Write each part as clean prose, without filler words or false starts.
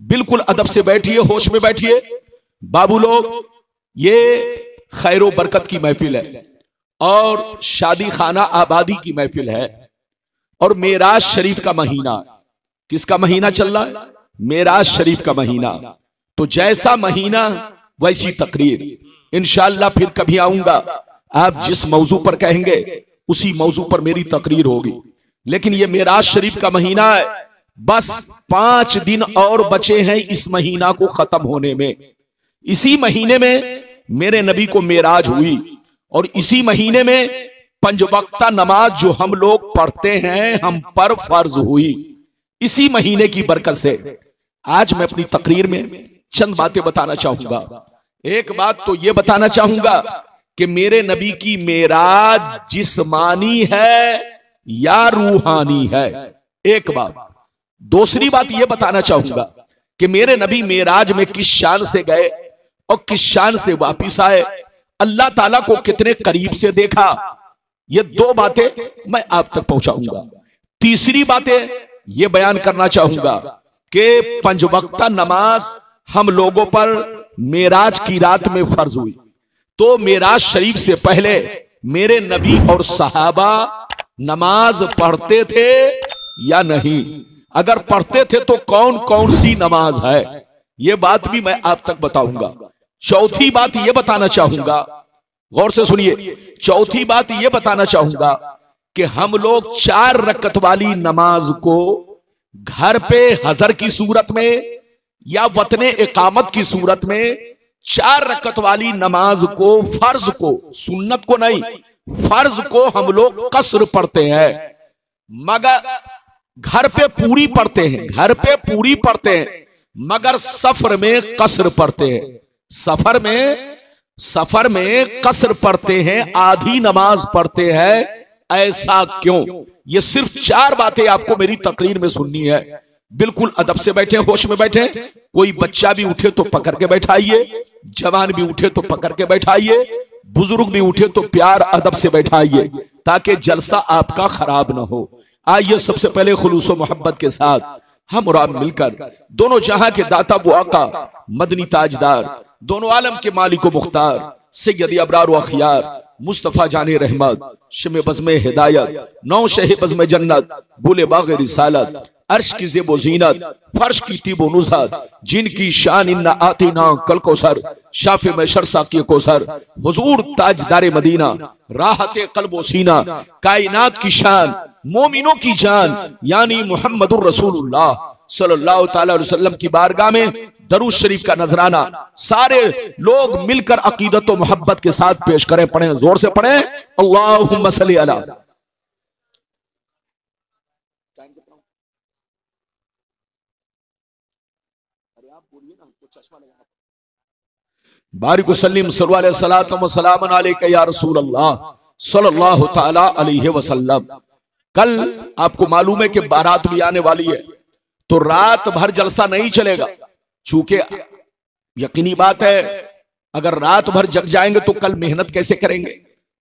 बिल्कुल अदब से बैठिए, होश में बैठिए बाबू लोग। ये खैरो बरकत की महफिल है और शादी खाना आबादी की महफिल है और मेराज शरीफ का महीना। किसका महीना चल रहा है? मेराज शरीफ का महीना। तो जैसा महीना वैसी तकरीर। इंशाअल्लाह फिर कभी आऊंगा, आप जिस मौजू पर कहेंगे उसी मौजू पर मेरी तकरीर होगी। लेकिन ये मेराज शरीफ का महीना है, बस 5 दिन और बचे हैं इस महीना को खत्म होने में। इसी महीने में मेरे नबी को मेराज हुई और इसी महीने में 5 वक्ता नमाज जो हम लोग पढ़ते हैं हम पर फर्ज हुई, इसी महीने की बरकत से। आज मैं अपनी तकरीर में चंद बातें बताना चाहूंगा। एक बात तो यह बताना चाहूंगा कि मेरे नबी की मेराज जिस्मानी है या रूहानी है, एक बात। दूसरी बात यह बताना चाहूंगा कि मेरे नबी मेराज में किस शान से गए और किस शान से वापिस आए, अल्लाह ताला को कितने करीब से देखा। ये 2 बातें मैं आप तक पहुंचाऊंगा। तीसरी बातें यह बयान करना चाहूंगा कि 5 वक्ता नमाज हम लोगों पर मेराज की रात में फर्ज हुई। तो मेराज शरीफ से पहले मेरे नबी और सहाबा नमाज पढ़ते थे या नहीं? अगर पढ़ते थे तो कौन कौन सी नमाज है, यह बात भी मैं आप तक बताऊंगा। चौथी बात यह बताना चाहूंगा, गौर से सुनिए। चौथी बात यह बताना चाहूंगा कि हम लोग 4 रकत वाली नमाज को घर पे हजर की सूरत में या वतने इकामत की सूरत में 4 रकत वाली नमाज को, फर्ज को, सुन्नत को नहीं, फर्ज को हम लोग कसर पढ़ते हैं। मगर घर पे पूरी पढ़ते हैं, घर पे पूरी पढ़ते हैं, मगर सफर में कसर पढ़ते हैं। सफर में कसर पढ़ते हैं, आधी नमाज पढ़ते हैं। ऐसा क्यों? ये सिर्फ 4 बातें आपको मेरी तकरीर में सुननी है। बिल्कुल अदब से बैठे, होश में बैठे। कोई बच्चा भी उठे तो पकड़ के बैठाइए, जवान भी उठे तो पकड़ के बैठाइए, बुजुर्ग भी उठे तो प्यार अदब से बैठाइए ताकि जलसा आपका खराब ना हो। आइए सबसे पहले खुलूस मोहब्बत के साथ हम और आप मिलकर दोनों जहां के दाता वो आका, मदनी ताजदार, दोनों आलम के मालिक व मुख्तार, सैयद अबरार व अखियार, मुस्तफा जाने रहमत, शमे बज़्म हिदायत, नौ शह बज़्म जन्नत, गुले बाग़ रिसालत, अर्श की ज़ेबो ज़ीनत, फर्श की तीबो नुज़हत, जिनकी शान इन्ना आतीना कल कौसर, शाफ़े में शरसा की कौसर, हुजूर ताजदार मदीना, राहत क़ल्ब व सीना, कायनात की शान, मोमिनों की जान यानी मुहम्मदुर रसूलुल्लाह सल्लल्लाहु तआला अलैहि वसल्लम की बारगाह में दरूद शरीफ का नजराना सारे लोग मिलकर अकीदत और मोहब्बत के साथ पेश करें। पढ़ें, जोर से पढ़ें, अल्लाहुम्मा सल्ली अला। बारिक सल्लिम सल्लल्लाहु अलैहि या रसूल अल्लाह सल्लल्लाहु तआला अलैहि वसल्लम। कल आपको मालूम है कि बारात भी आने वाली है, तो रात भर जलसा नहीं चलेगा। चूंकि यकीनी बात है अगर रात भर जग जाएंगे तो कल मेहनत कैसे करेंगे,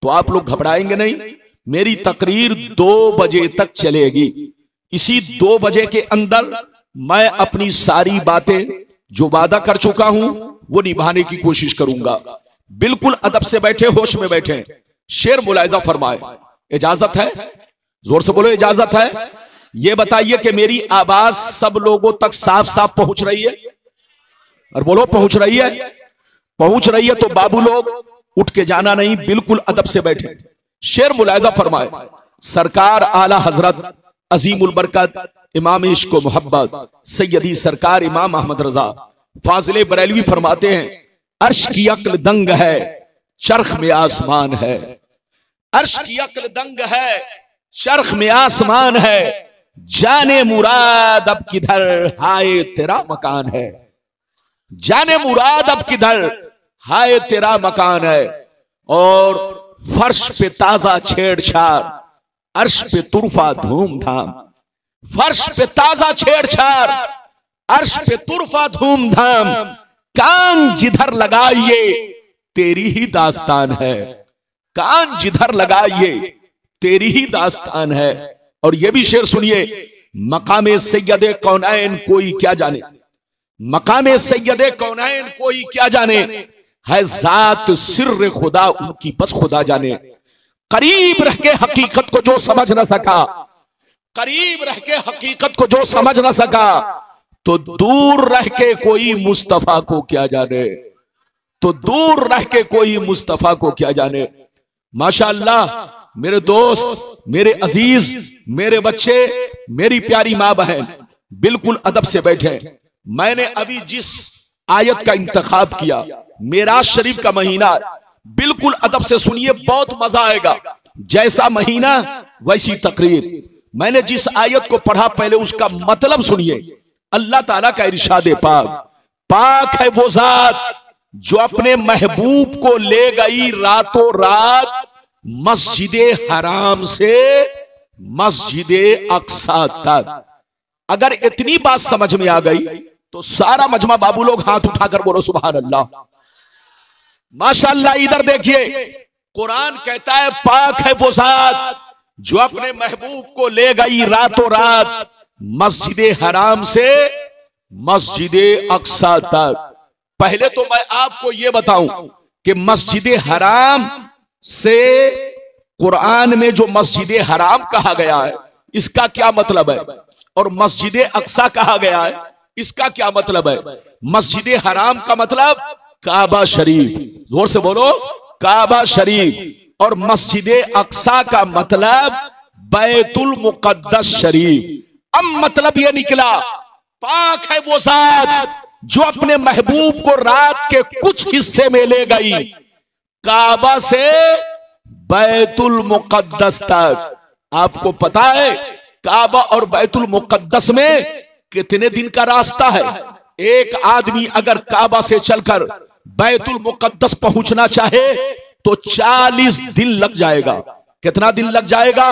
तो आप लोग घबराएंगे नहीं। मेरी तकरीर 2 बजे तक चलेगी। इसी 2 बजे के अंदर मैं अपनी सारी बातें जो वादा कर चुका हूं वो निभाने की कोशिश करूंगा। बिल्कुल अदब से बैठे, होश में बैठे, शेर मुलाहिजा फरमाए। इजाजत है? जोर से बोलो, इजाजत है? ये बताइए कि मेरी आवाज सब लोगों तक साफ साफ पहुंच रही है? और बोलो, पहुंच रही है? पहुंच रही है तो बाबू लोग उठ के जाना नहीं, बिल्कुल अदब से बैठे। शेर मुलाहिजा फरमाए। सरकार आला हजरत अजीमुल बरकत इमाम इश्क व मोहब्बत सैयदी सरकार इमाम अहमद रजा फाजिले बरेलवी फरमाते हैं, अर्श की अक्ल दंग है, चरख में आसमान है। अर्श की अक्ल दंग है, चरख में आसमान है, जाने मुराद अब किधर हाय तेरा मकान है। जाने मुराद अब किधर हाय तेरा मकान है। और फर्श पे ताजा छेड़छाड़, अर्श पे तुरफा धूमधाम। फर्श पे ताजा छेड़छाड़, अर्श पे तुरफा धूमधाम। कान जिधर लगाइए तेरी ही दास्तान है। कान जिधर लगाइए तेरी ही दास्तान है। और यह भी शेर सुनिए, मकामे सैयदे कौनैन कोई क्या जाने, मकाम सैयदे कौनैन कोई क्या जाने, है जात सिर्र खुदा उनकी बस खुदा जाने। करीब रह के हकीकत को जो समझ ना सका, करीब रह के हकीकत को जो समझ ना सका, तो दूर रह के कोई मुस्तफा को क्या जाने, तो दूर रह के कोई मुस्तफा को क्या जाने। माशाअल्लाह मेरे दोस्त, मेरे अजीज, मेरे बच्चे, मेरी प्यारी माँ बहन, बिल्कुल अदब से बैठे। मैंने अभी जिस आयत का इंतखाब किया, मेराज शरीफ का महीना, बिल्कुल अदब से सुनिए, बहुत मजा आएगा। जैसा महीना वैसी तकरीर। मैंने जिस आयत को पढ़ा पहले उसका मतलब सुनिए। अल्लाह ताला का इरशाद पाक, पाक है वो जात जो अपने महबूब को ले गई रातों रात मस्जिदे हराम से मस्जिदे अक्सा तक। अगर इतनी बात समझ में आ गई तो सारा मजमा बाबू लोग हाथ उठाकर बोलो सुभान अल्लाह, माशाअल्लाह। इधर देखिए, कुरान कहता है पाक है वो जात जो अपने महबूब को ले गई रातों रात मस्जिदे हराम से मस्जिदे अक्सा तक। पहले तो मैं आपको यह बताऊं कि मस्जिदे हराम से कुरान में जो मस्जिदे हराम कहा गया है इसका क्या मतलब है, और मस्जिदे अक्सा कहा गया है इसका क्या मतलब है। मस्जिदे हराम का मतलब काबा शरीफ, जोर से बोलो काबा शरीफ, और मस्जिदे अक्सा का मतलब बैतुल मुकद्दस शरीफ। अब मतलब यह निकला, पाक है वो जात जो अपने महबूब को रात के कुछ हिस्से में ले गई काबा से बैतुल मुकद्दस तक। आपको पता है काबा और बैतुल मुकद्दस में कितने दिन का रास्ता है। एक आदमी अगर काबा से चलकर बैतुल मुकद्दस पहुंचना चाहे तो 40 दिन लग जाएगा। कितना दिन लग जाएगा?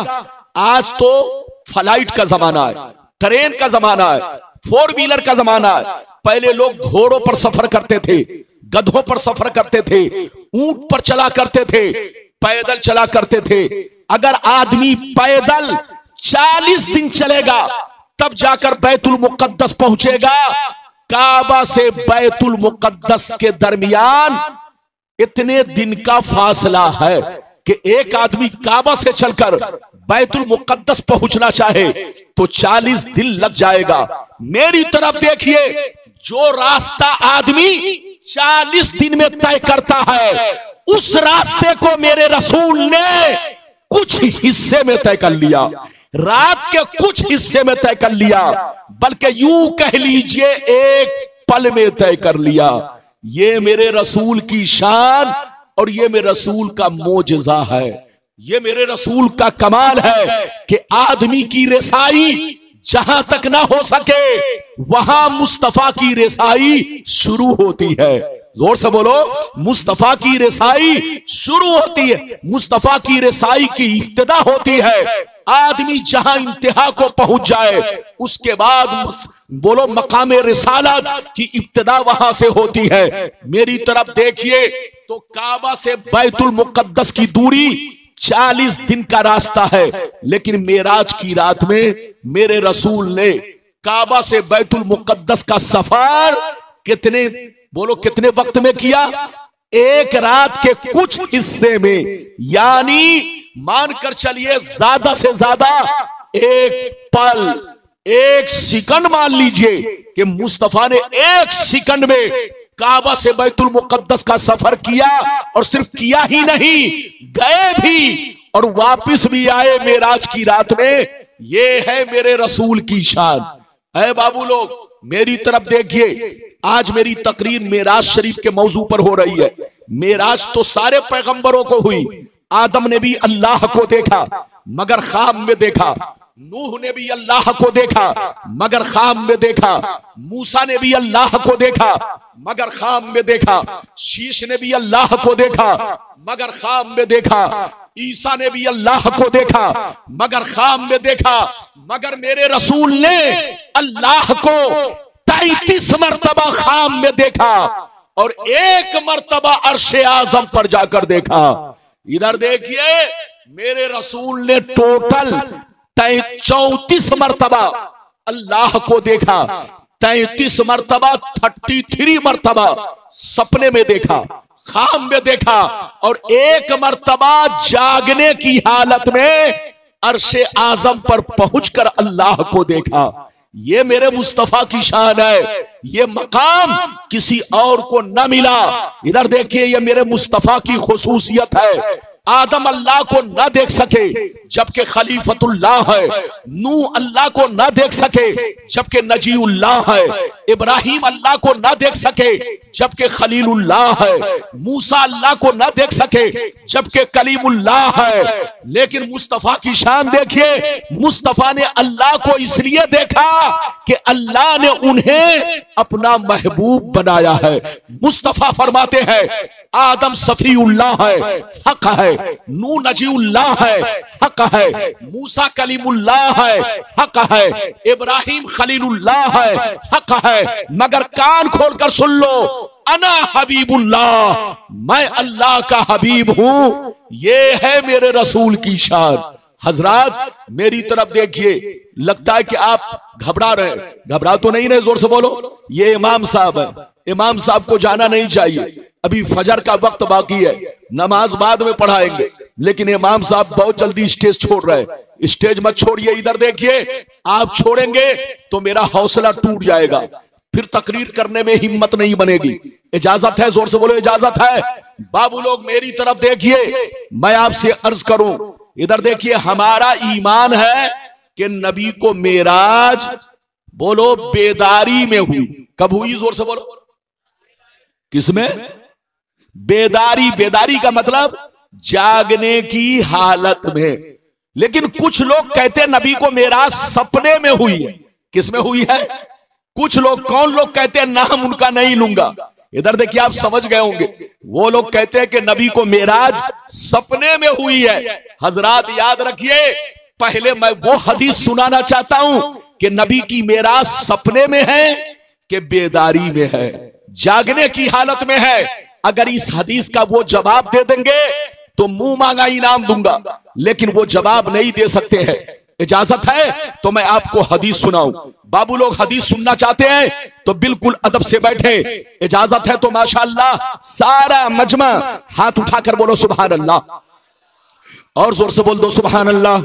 आज तो फ्लाइट का जमाना है, ट्रेन का जमाना है, 4 व्हीलर का जमाना है। पहले लोग घोड़ों पर सफर करते थे, गधों पर सफर करते थे, ऊंट पर चला करते थे, पैदल चला करते थे। अगर आदमी पैदल 40 दिन चलेगा तब जाकर बैतुल मुकद्दस पहुंचेगा। काबा से बैतुल मुकद्दस के दरमियान इतने दिन का फासला है कि एक आदमी काबा से चलकर बैतुल मुकद्दस पहुंचना चाहे तो 40 दिन लग जाएगा। मेरी तरफ देखिए, जो रास्ता आदमी 40 दिन में तय करता है उस रास्ते को मेरे रसूल ने कुछ हिस्से में तय कर लिया, रात के कुछ हिस्से में तय कर लिया, बल्कि यूं कह लीजिए एक पल में तय कर लिया। ये मेरे रसूल की शान और ये मेरे रसूल का मोजज़ा है, ये मेरे रसूल का कमाल है कि आदमी की रसाई जहां तक ना हो सके वहां मुस्तफा की रसाई शुरू होती है। जोर से बोलो, मुस्तफा की रसाई शुरू होती है, मुस्तफा की रसाई की इब्तिदा होती है। आदमी जहां इंतहा को पहुंच जाए उसके बाद बोलो मकाम रिसालत की इब्तिदा वहां से होती है। मेरी तरफ देखिए तो काबा से बैतुल मुकद्दस की दूरी 40 दिन का रास्ता है, लेकिन मेराज की रात में मेरे रसूल ने काबा से बैतुल मुकद्दस का सफर कितने बोलो कितने वक्त में किया? एक रात के कुछ हिस्से में, यानी मानकर चलिए ज्यादा से ज्यादा एक पल, एक सेकंड मान लीजिए कि मुस्तफा ने एक सेकंड में काबा से बैतुल मुकद्दस का सफर किया, और सिर्फ किया ही नहीं, गए भी और वापस भी आए मेराज की रात में। ये है मेरे रसूल की शान। ऐ बाबू लोग मेरी तरफ देखिए, आज मेरी तकरीर मेराज शरीफ के मौजू पर हो रही है। मेराज तो सारे पैगंबरों को हुई। आदम ने भी अल्लाह को देखा मगर ख्वाब में देखा, नूह ने भी अल्लाह को देखा मगर ख्वाब में देखा, मूसा ने भी अल्लाह को देखा मगर ख्वाब में देखा, शीश ने भी अल्लाह को देखा मगर ख्वाब में देखा, ईसा ने भी अल्लाह को देखा मगर ख्वाब में देखा, मगर मेरे रसूल ने अल्लाह को 33 मरतबा ख्वाब में देखा और एक मरतबा अर्शे आजम पर जाकर देखा। इधर देखिए, मेरे रसूल ने टोटल 34 मरतबा अल्लाह को देखा, 33 मरतबा 33 मरतबा सपने में देखा, ख्वाब में देखा, और एक मरतबा जागने की हालत में अर्शे आजम पर पहुंचकर अल्लाह को देखा। ये मेरे मुस्तफा की शान है, ये मकाम किसी और को न मिला। इधर देखिए, ये मेरे मुस्तफा की खुसूसियत है। आदम अल्लाह को न देख सके जबकि खलीफतुल्लाह है, नूह अल्लाह को न देख सके जबकि नजीउल्लाह है, इब्राहिम अल्लाह को न देख सके जबकि खलीलुल्लाह है, मूसा अल्लाह को न देख सके जबकि कलीमुल्लाह है। लेकिन मुस्तफा की शान देखिए, मुस्तफा ने अल्लाह को इसलिए देखा कि अल्लाह ने उन्हें अपना महबूब बनाया है। मुस्तफा फरमाते हैं आदम सफीउल्लाह है, हक है, नूह नजीउल्लाह है, हक है, मूसा कलीमुल्लाह है, हक है, इब्राहिम खलीलुल्लाह है, हक है। मगर कान खोलकर सुन लो, अना हबीबुल्लाह, मैं अल्लाह का हबीब हूं। ये है मेरे रसूल की शान। हजरात मेरी तरफ देखिए, लगता है कि आप घबरा रहे हैं, घबरा तो नहीं रहे, जोर से बोलो। ये इमाम साहब है, इमाम साहब को जाना नहीं चाहिए, अभी फजर का वक्त बाकी है, नमाज बाद में पढ़ाएंगे, लेकिन इमाम साहब बहुत जल्दी स्टेज छोड़ रहे हैं। स्टेज मत छोड़िए, इधर देखिए, आप छोड़ेंगे तो मेरा हौसला टूट जाएगा, फिर तकरीर करने में हिम्मत नहीं बनेगी। इजाजत है, जोर से बोलो इजाजत है। बाबू लोग मेरी तरफ देखिए, मैं आपसे अर्ज करूं, इधर देखिए, हमारा ईमान है कि नबी को मेराज बोलो बेदारी में हुई। कब हुई? जोर से बोलो। किसमें? बेदारी। बेदारी का मतलब जागने की हालत में। लेकिन कुछ लोग कहते हैं नबी को मेराज सपने में हुई है। किसमें हुई है? कुछ लोग, कौन लोग कहते हैं, नाम उनका नहीं लूंगा, इधर देखिए आप समझ गए होंगे। वो लोग कहते हैं कि नबी को मेराज सपने में हुई है। हजरात याद रखिए, पहले मैं वो हदीस सुनाना चाहता हूं कि नबी की मेराज सपने में है कि बेदारी में है, जागने की हालत में है। अगर इस हदीस का वो जवाब दे देंगे तो मुंह मांगा इनाम दूंगा, लेकिन वो जवाब नहीं दे सकते हैं। इजाजत है तो मैं आपको हदीस सुनाऊं। बाबू लोग हदीस सुनना चाहते हैं तो बिल्कुल अदब से बैठे। इजाजत है तो माशाअल्लाह सारा मजमा हाथ उठाकर बोलो सुभान अल्लाह, और जोर से बोल दो सुभान अल्लाह,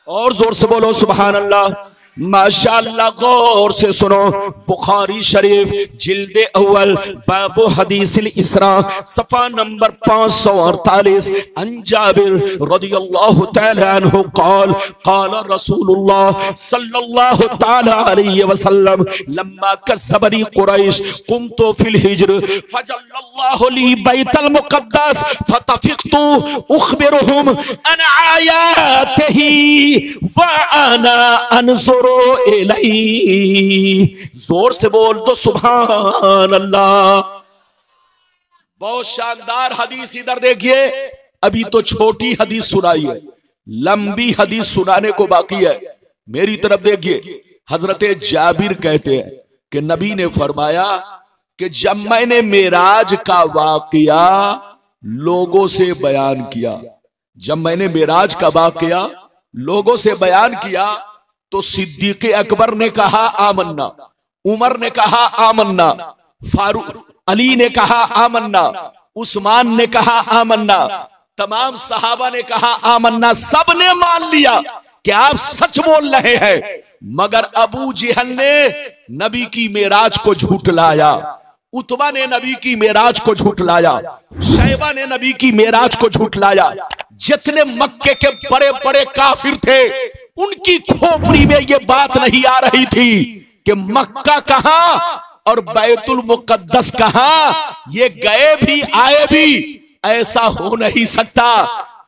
और जोर से बोलो सुभान अल्लाह। माशाअल्लाह गौर से सुनो, बुखारी शरीफ जिल्दे अव्वल बाबू हदीसिल इसरा सफा नंबर 548, अन जाबिर रदियल्लाहु तआला अन्हु क़ाल क़ाल रसूलुल्लाह सल्लल्लाहु तआला अलैहि वसल्लम लम्मा कज़्ज़बनी कुरैश कुमतु फिल हिज्र फजल्लल्लाहु ली बैतल मुक़द्दस फतफ़िक़तु उख़बिरुहुम अन आयातिही व अना अनज़ुर। जोर से बोल दो सुभान अल्लाह। बहुत शानदार हदीस। इधर देखिए, अभी तो छोटी हदीस सुनाई है, लंबी हदीस सुनाने को बाकी है। मेरी तरफ देखिए, हजरत जाबिर कहते हैं कि नबी ने फरमाया कि जब मैंने मेराज का वाकया लोगों से बयान किया, जब मैंने मेराज का वाकया लोगों से बयान किया तो सिद्दीक़ अकबर ने कहा आमन्ना, उमर ने कहा आमन्ना, फारूक अली ने कहा आमन्ना, उस्मान ने कहा आमन्ना, तमाम सहाबा ने कहा आमन्ना। सब ने मान लिया कि आप सच बोल रहे हैं। मगर अबू जहल ने नबी की मेराज को झूठलाया, उतबा ने नबी की मेराज को झूठलाया, शैबा ने नबी की मेराज को झूठलाया। जितने मक्के के बड़े बड़े काफिर थे उनकी खोपड़ी में ये बात नहीं आ रही थी कि मक्का कहां और बैतुल मुकद्दस कहां, ये गए भी आए भी, ऐसा हो नहीं सकता।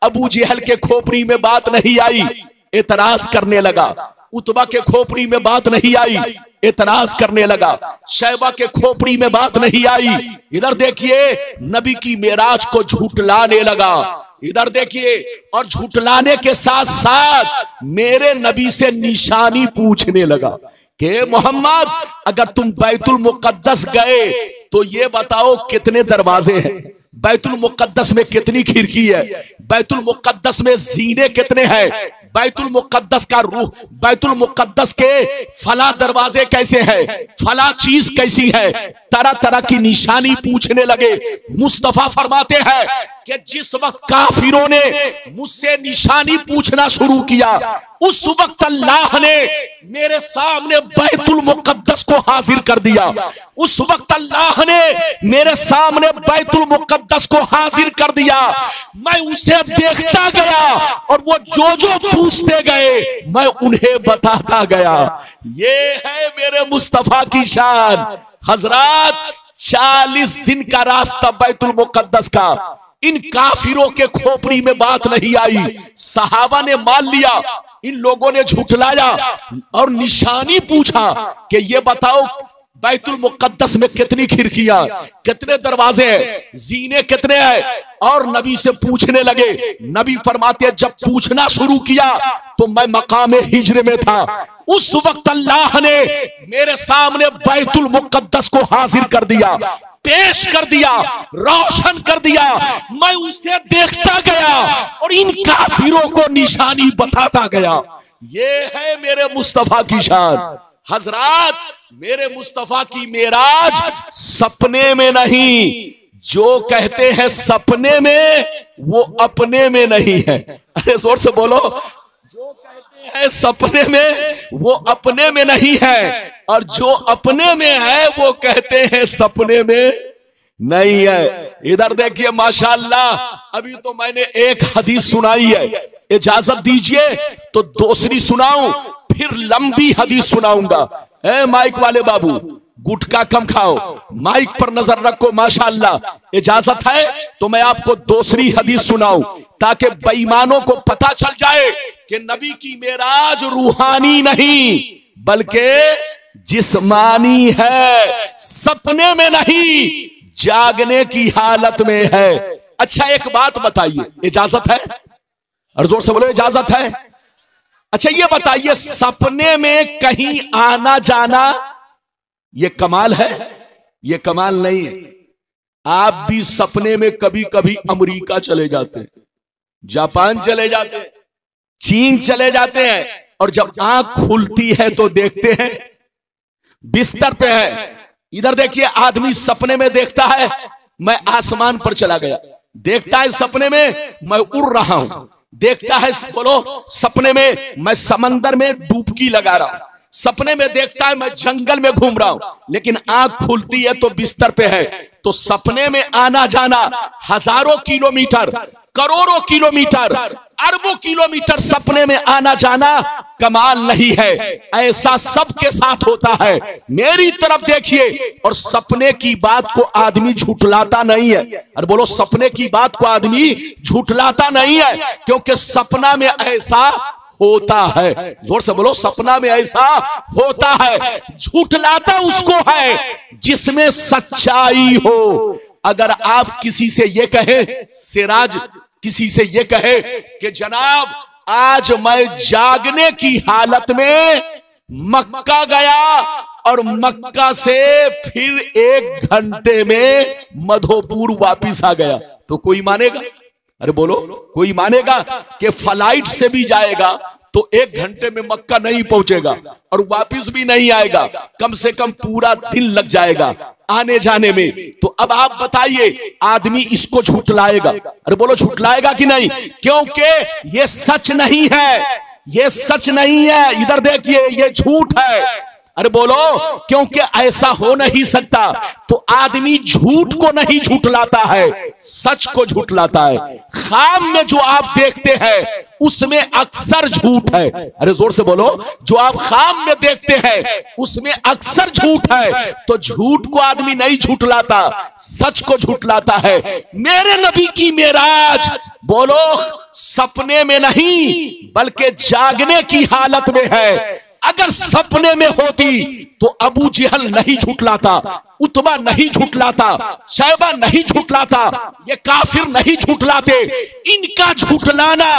अबू जहल के खोपड़ी में बात नहीं आई, एतराज करने लगा। उतबा के खोपड़ी में बात नहीं आई, एतराज करने लगा। शैबा के खोपड़ी में बात नहीं आई। इधर देखिए, नबी की मेराज को झूठलाने लगा। इधर देखिए, और झूठलाने के साथ साथ मेरे नबी से निशानी पूछने लगा कि मोहम्मद अगर तुम बैतुल मुकद्दस गए तो ये बताओ कितने दरवाजे हैं, बैतुल मुकद्दस में कितनी खिड़की है, बैतुल मुकद्दस में जीने कितने हैं, बैतुल मुकद्दस का रूह, बैतुल मुकद्दस के फला दरवाजे कैसे है, फला चीज कैसी है, तरह तरह की निशानी पूछने लगे। मुस्तफा फरमाते हैं कि जिस वक्त काफिरों ने मुझसे निशानी पूछना शुरू किया, उस वक्त अल्लाह ने मेरे सामने बैतुल मुकद्दस को हाजिर कर दिया। उस वक्त अल्लाह ने मेरे सामने बैतुल मुकद्दस को हाजिर कर दिया। मैं उसे देखता गया और वो जो जो पूछते गए मैं उन्हें बताता गया। ये है मेरे मुस्तफा की शान। हजरात 40 दिन का रास्ता बैतुल मुकद्दस का, इन काफिरों के खोपड़ी में बात नहीं आई। सहाबा ने मान लिया, इन लोगों ने झुठलाया और निशानी पूछा कि ये बताओ बैतुल मुकद्दस में कितनी खिड़कियां, कितने दरवाजे हैं, जीने कितने हैं, और नबी से पूछने लगे। नबी फरमाते हैं जब पूछना शुरू किया तो मैं मकाम हिज्र में था। उस वक्त अल्लाह ने मेरे सामने बैतुल मुकद्दस को हाजिर कर दिया, पेश कर दिया, रोशन कर दिया। मैं उसे देखता गया और इन काफिरों को निशानी बताता गया। ये है मेरे मुस्तफा की शान। हजरात मेरे मुस्तफा की मेराज सपने में नहीं, जो कहते हैं सपने में वो अपने में नहीं है। अरे जोर से बोलो, जो कहते हैं सपने में वो अपने में नहीं है, और जो अपने में है वो कहते हैं सपने में नहीं है। इधर देखिए माशाअल्लाह, अभी तो मैंने एक हदीस सुनाई है, इजाजत दीजिए तो दूसरी सुनाऊं, फिर लंबी हदीस सुनाऊंगा। ए माइक वाले बाबू, गुटखा कम खाओ, माइक पर नजर रखो। माशाअल्लाह, इजाजत है तो मैं आपको दूसरी हदीस सुनाऊं, ताकि बेईमानों को पता चल जाए कि नबी की मेराज रूहानी नहीं बल्कि जिस्मानी है, सपने में नहीं, जागने की हालत में है। अच्छा एक बात बताइए, इजाजत है? और जोर से बोलो इजाजत है। अच्छा ये बताइए, सपने में कहीं आना जाना ये कमाल है? ये कमाल नहीं है। आप भी सपने में कभी कभी अमेरिका चले जाते हैं, जापान चले जाते हैं, चीन चले जाते हैं, और जब आंख खुलती है तो देखते हैं बिस्तर पे है। इधर देखिए, आदमी सपने में देखता है मैं आसमान पर चला गया, देखता है सपने में मैं उड़ रहा हूं, देखता है बोलो सपने में मैं समंदर में डुबकी लगा रहा हूं, सपने में देखता है मैं जंगल में घूम रहा हूं, लेकिन आंख खुलती है तो बिस्तर पे है। तो सपने में आना जाना हजारों किलोमीटर, करोड़ों किलोमीटर, अरबों किलोमीटर सपने में आना जाना कमाल नहीं है। ऐसा सबके साथ होता है। मेरी तरफ देखिए, और सपने की बात को आदमी झुठलाता नहीं है। और बोलो सपने की बात को आदमी झुठलाता नहीं है, क्योंकि सपना में ऐसा होता है। जोर से बोलो, सपना में ऐसा होता है। झुठलाता उसको है जिसमें सच्चाई हो। अगर आप किसी से ये कहे, सिराज किसी से ये कहे कि जनाब आज मैं जागने की हालत में मक्का गया और मक्का से फिर 1 घंटे में मधोपुर वापिस आ गया, तो कोई मानेगा? अरे बोलो, कोई मानेगा? कि फ्लाइट से भी जाएगा तो 1 घंटे में मक्का नहीं पहुंचेगा और वापिस भी नहीं आएगा, कम से कम पूरा दिन लग जाएगा आने जाने में। तो अब आप बताइए, आदमी इसको झुठलाएगा? अरे बोलो, झुठलाएगा कि नहीं? क्योंकि ये सच नहीं है, ये सच नहीं है। इधर देखिए, ये झूठ है। अरे बोलो, क्योंकि ऐसा हो नहीं सकता। तो आदमी झूठ को नहीं झुठलाता है, सच को झुठलाता है। ख्वाब में जो आप देखते हैं उसमें अक्सर झूठ है। अरे जोर से बोलो, जो आप ख्वाब में देखते हैं उसमें अक्सर झूठ है। तो झूठ को आदमी नहीं झुठलाता, सच को झुठलाता है। मेरे नबी की मेराज बोलो सपने में नहीं बल्कि जागने की हालत में है। अगर सपने में होती तो अबू जहल नहीं झुठलाता, उतबा नहीं झुठलाता, शैबा नहीं झुठलाता, ये काफिर नहीं झुठलाते। इनका झुठलाना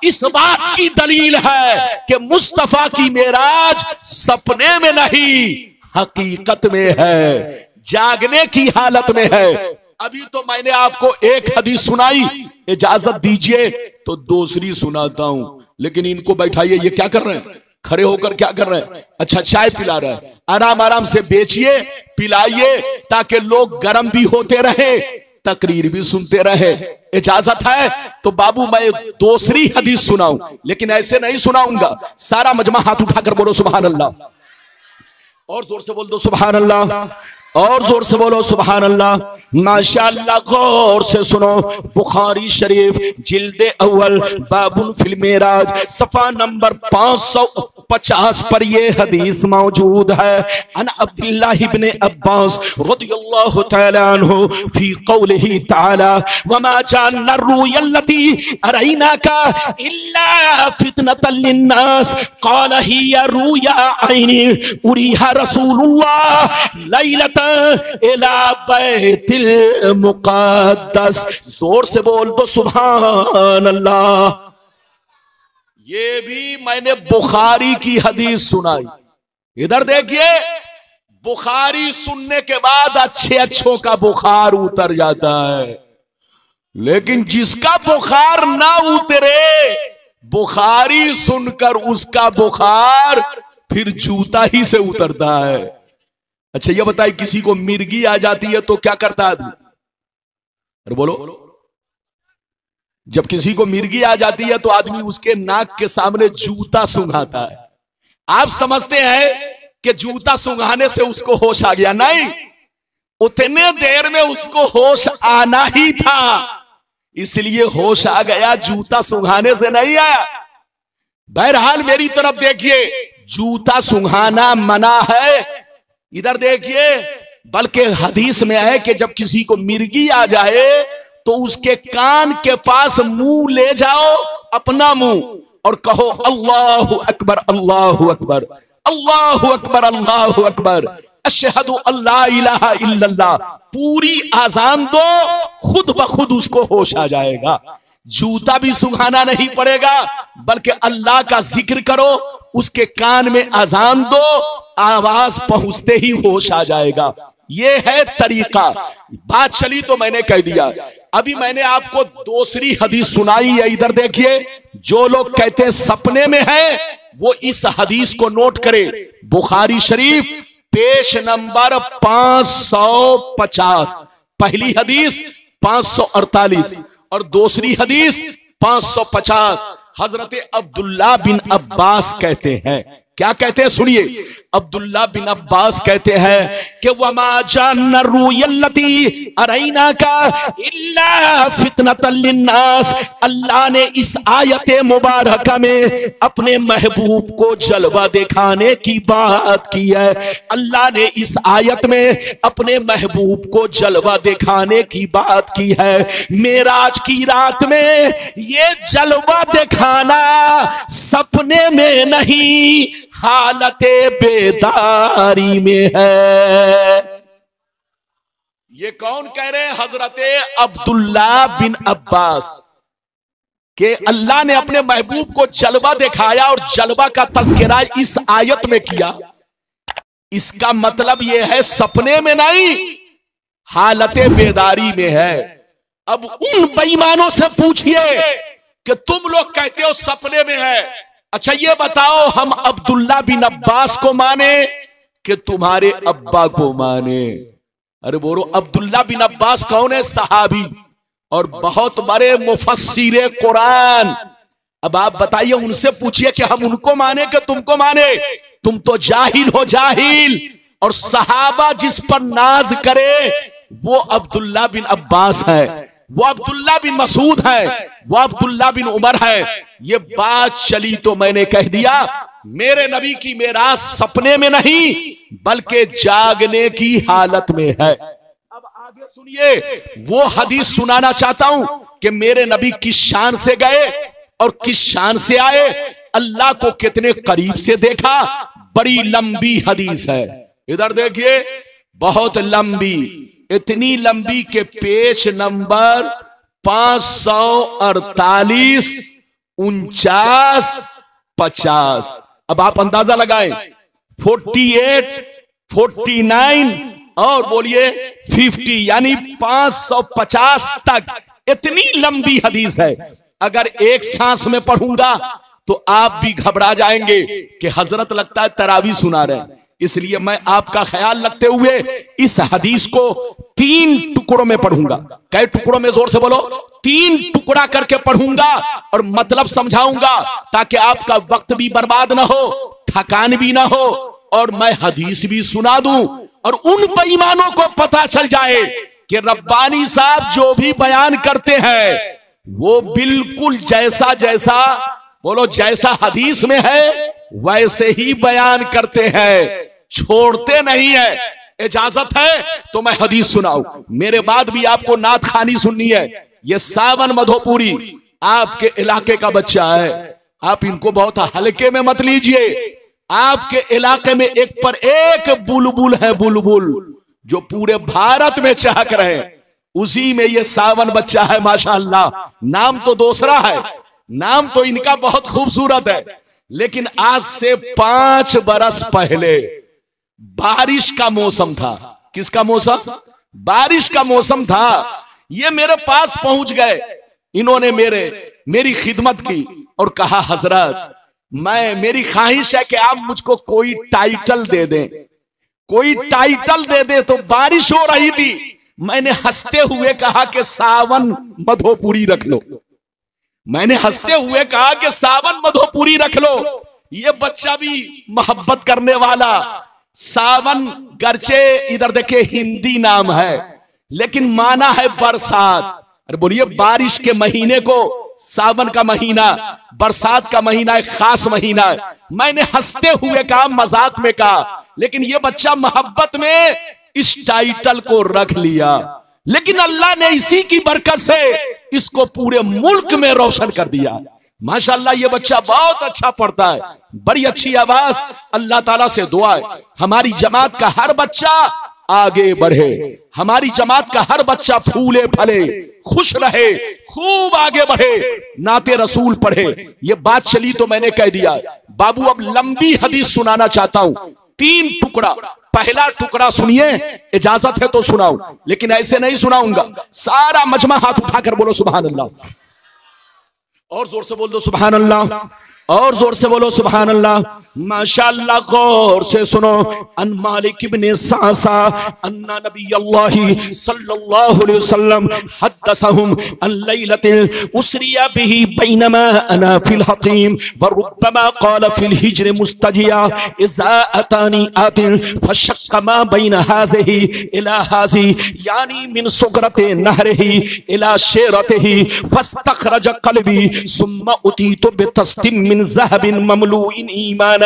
इस बात की दलील है कि मुस्तफा की मेराज सपने में नहीं हकीकत में है, जागने की हालत में है। अभी तो मैंने आपको एक हदीस सुनाई, इजाजत दीजिए तो दूसरी सुनाता हूं। लेकिन इनको बैठाइए, ये क्या कर रहे हैं, खड़े होकर क्या कर रहे हैं, अच्छा चाय पिला रहे हैं। आराम आराम से बेचिए, पिलाइए, ताकि लोग गर्म भी होते रहे, तकरीर भी सुनते रहे। इजाजत है तो बाबू मैं दूसरी हदीस सुनाऊं, लेकिन ऐसे नहीं सुनाऊंगा। सारा मजमा हाथ उठाकर बोलो सुभान अल्लाह, और जोर से बोल दो सुभान अल्लाह, और जोर से बोलो सुभान अल्लाह। माशाअल्लाह, गौर से सुनो। बुखारी शरीफ जिल्दे अव्वल बाबुल फिल मेराज सफा नंबर 550 पर ये हदीस मौजूद है। अन अब्दुल्लाह इब्न अब्बास रदियल्लाहु तआला अन्हु फी कौलिही तआला वमा जाना रुयल्लती अरैनाका इल्ला फितनतल लिन्नास क़ाल हिया रुया ऐनी उरिहा रसूलुल्लाह लैलत इला बैतिल मुक़द्दस। जोर से बोल दो सुभान अल्लाह। ये भी मैंने बुखारी की हदीस सुनाई। इधर देखिए, बुखारी सुनने के बाद अच्छे अच्छों का बुखार उतर जाता है, लेकिन जिसका बुखार ना उतरे, बुखारी सुनकर उसका बुखार फिर जूता ही से उतरता है। अच्छा ये बताइए, किसी को मिर्गी आ जाती है तो क्या करता है? अरे बोलो, जब किसी को मिर्गी आ जाती है तो आदमी उसके नाक के सामने जूता सूंघाता है। आप समझते हैं कि जूता सूंघाने से उसको होश आ गया? नहीं, उतने देर में उसको होश आना ही था, इसलिए होश आ गया, जूता सूंघाने से नहीं आया। बहरहाल मेरी तरफ देखिए, जूता सूंघाना मना है। इधर देखिए, बल्कि हदीस में है कि जब किसी को मिर्गी आ जाए तो उसके कान के पास मुंह ले जाओ, अपना मुंह, और कहो अल्लाहु अकबर अल्लाहु अकबर अल्लाहु अकबर अल्लाहु अकबर अशहदु अल्ला इलाहा इल्लल्लाह। पूरी आजान दो, खुद ब खुद उसको होश आ जाएगा। जूता भी सुंघाना नहीं पड़ेगा, बल्कि अल्लाह का जिक्र करो, उसके कान में अजान दो, आवाज पहुंचते ही होश आ जाएगा। ये है तरीका। बात चली तो मैंने कह दिया। अभी मैंने आपको दूसरी हदीस सुनाई है। इधर देखिए, जो लोग कहते हैं सपने में है, वो इस हदीस को नोट करें। बुखारी शरीफ पेज नंबर 550, पहली हदीस 548 और दूसरी हदीस 550। हजरत अब्दुल्ला बिन अब्बास कहते हैं, क्या कहते हैं सुनिए। अब्दुल्ला बिन अब्बास कहते हैं कि वमा जान रुयल्लती अरैना का इल्ला फितनतल लिन्नास। अल्लाह ने इस आयत मुबारक में अपने महबूब को जलवा दिखाने की बात की है। अल्लाह ने इस आयत में अपने महबूब को जलवा दिखाने की बात की है। मेराज की रात में ये जलवा दिखाना सपने में नहीं, हालते बेदारी में है। ये कौन कह रहे हैं? हजरते अब्दुल्ला बिन अब्बास के अल्लाह ने अपने महबूब को जलवा दिखाया और जलवा का तज़किरा इस आयत में किया। इसका मतलब यह है सपने में नहीं, हालते बेदारी में है। अब उन बेईमानों से पूछिए कि तुम लोग कहते हो सपने में है, अच्छा ये बताओ हम अब्दुल्ला बिन अब्बास को माने कि तुम्हारे अब्बा को माने? अरे बोलो, अब्दुल्ला बिन अब्बास कौन है? सहाबी और बहुत बड़े मुफस्सिरे कुरान। अब आप बताइए, उनसे पूछिए कि हम उनको माने कि तुमको माने? तुम तो जाहिल हो, जाहिल। और सहाबा जिस पर नाज करे वो अब्दुल्ला बिन अब्बास है, वो अब्दुल्ला बिन मसूद है, वो अब्दुल्ला बिन उमर है। ये बात चली तो मैंने कह दिया, मेरे नबी की मेराज सपने में नहीं बल्कि जागने की हालत में है। अब आगे सुनिए, वो हदीस सुनाना चाहता हूं कि मेरे नबी किस शान से गए और किस शान से आए, अल्लाह को कितने करीब से देखा। बड़ी लंबी हदीस है। इधर देखिए, बहुत लंबी, इतनी लंबी के पेज नंबर 548, 49, 50। अब आप अंदाजा लगाएं, 48, 49 और बोलिए 50, यानी 550 तक। इतनी लंबी हदीस है। अगर एक सांस में पढ़ूंगा तो आप भी घबरा जाएंगे कि हजरत लगता है तरावी सुना रहे हैं। इसलिए मैं आपका ख्याल रखते हुए इस हदीस को 3 टुकड़ों में पढ़ूंगा। कई टुकड़ों में? जोर से बोलो। 3 टुकड़ा करके पढ़ूंगा और मतलब समझाऊंगा, ताकि आपका वक्त भी बर्बाद ना हो, थकान भी ना हो, और मैं हदीस भी सुना दूं और उन बेईमानों को पता चल जाए कि रब्बानी साहब जो भी बयान करते हैं वो बिल्कुल जैसा जैसा, बोलो, जैसा हदीस में है वैसे ही बयान करते हैं, छोड़ते नहीं है। इजाजत है तो मैं हदीस सुनाऊं। मेरे बाद भी आपको नात खानी सुननी है। ये सावन मधोपुरी आपके इलाके का बच्चा है, आप इनको बहुत हल्के में मत लीजिए। आपके इलाके में एक पर एक बुलबुल है, बुलबुल जो पूरे भारत में चहक रहे हैं, उसी में ये सावन बच्चा है। माशाअल्लाह, नाम तो दूसरा है, नाम तो इनका बहुत खूबसूरत है, लेकिन आज से 5 बरस पहले बारिश का मौसम था। किसका मौसम? बारिश का मौसम था। ये मेरे पास पहुंच गए, इन्होंने मेरी खिदमत की और कहा, हजरत मेरी ख्वाहिश है कि आप मुझको कोई टाइटल दे दें, कोई टाइटल दे दे। तो बारिश हो रही थी, मैंने हंसते हुए कहा कि सावन मधोपुरी रख लो। मैंने हंसते हुए कहा कि सावन मधोपुरी रख लो। ये बच्चा भी मोहब्बत करने वाला। सावन गर्चे इधर देखिए हिंदी नाम है, लेकिन माना है बरसात। अरे बोलिए, बारिश के महीने को सावन का महीना, बरसात का महीना एक खास महीना है। मैंने हंसते हुए कहा, मजाक में कहा, लेकिन ये बच्चा मोहब्बत में इस टाइटल को रख लिया। लेकिन अल्लाह ने इसी की बरकत से इसको पूरे मुल्क में रोशन कर दिया। माशाअल्लाह, ये बच्चा बहुत अच्छा पढ़ता है, बड़ी अच्छी आवाज। अल्लाह ताला से दुआ है हमारी जमात का हर बच्चा आगे बढ़े, हमारी जमात का हर बच्चा फूले फले, खुश रहे, खूब आगे बढ़े, नाते रसूल पढ़े। ये बात चली तो मैंने कह दिया। बाबू, अब लंबी हदीस सुनाना चाहता हूं, 3 टुकड़ा। पहला टुकड़ा सुनिए, इजाजत है तो सुनाऊं, लेकिन ऐसे नहीं सुनाऊंगा। सारा मजमा हाथ उठाकर बोलो सुभान अल्लाह, और जोर से बोल दो सुभान अल्लाह, और जोर से बोलो सुभान अल्लाह। माशाअल्लाह, गौर से सुनो। अन मालिक इब्न सासा अन्ना नबी अल्लाह सल्लल्लाहु अलैहि वसल्लम हद्दसहुम अन लैलतिल उसरिया बिही बैनमा अना फिल हकीम व रुब्बमा क़ाल फिल हिज्र मुस्तजिया इज़ा अतानी आतिन फशक्क मा बैन हाज़िही इला हाज़ी यानी मिन सुगरति नहरिही इला शेरतिही फस्तखरज क़ल्बी सुम्मा उतीतु बितस्तिम मिन ज़हबिन ममलूइन ईमाना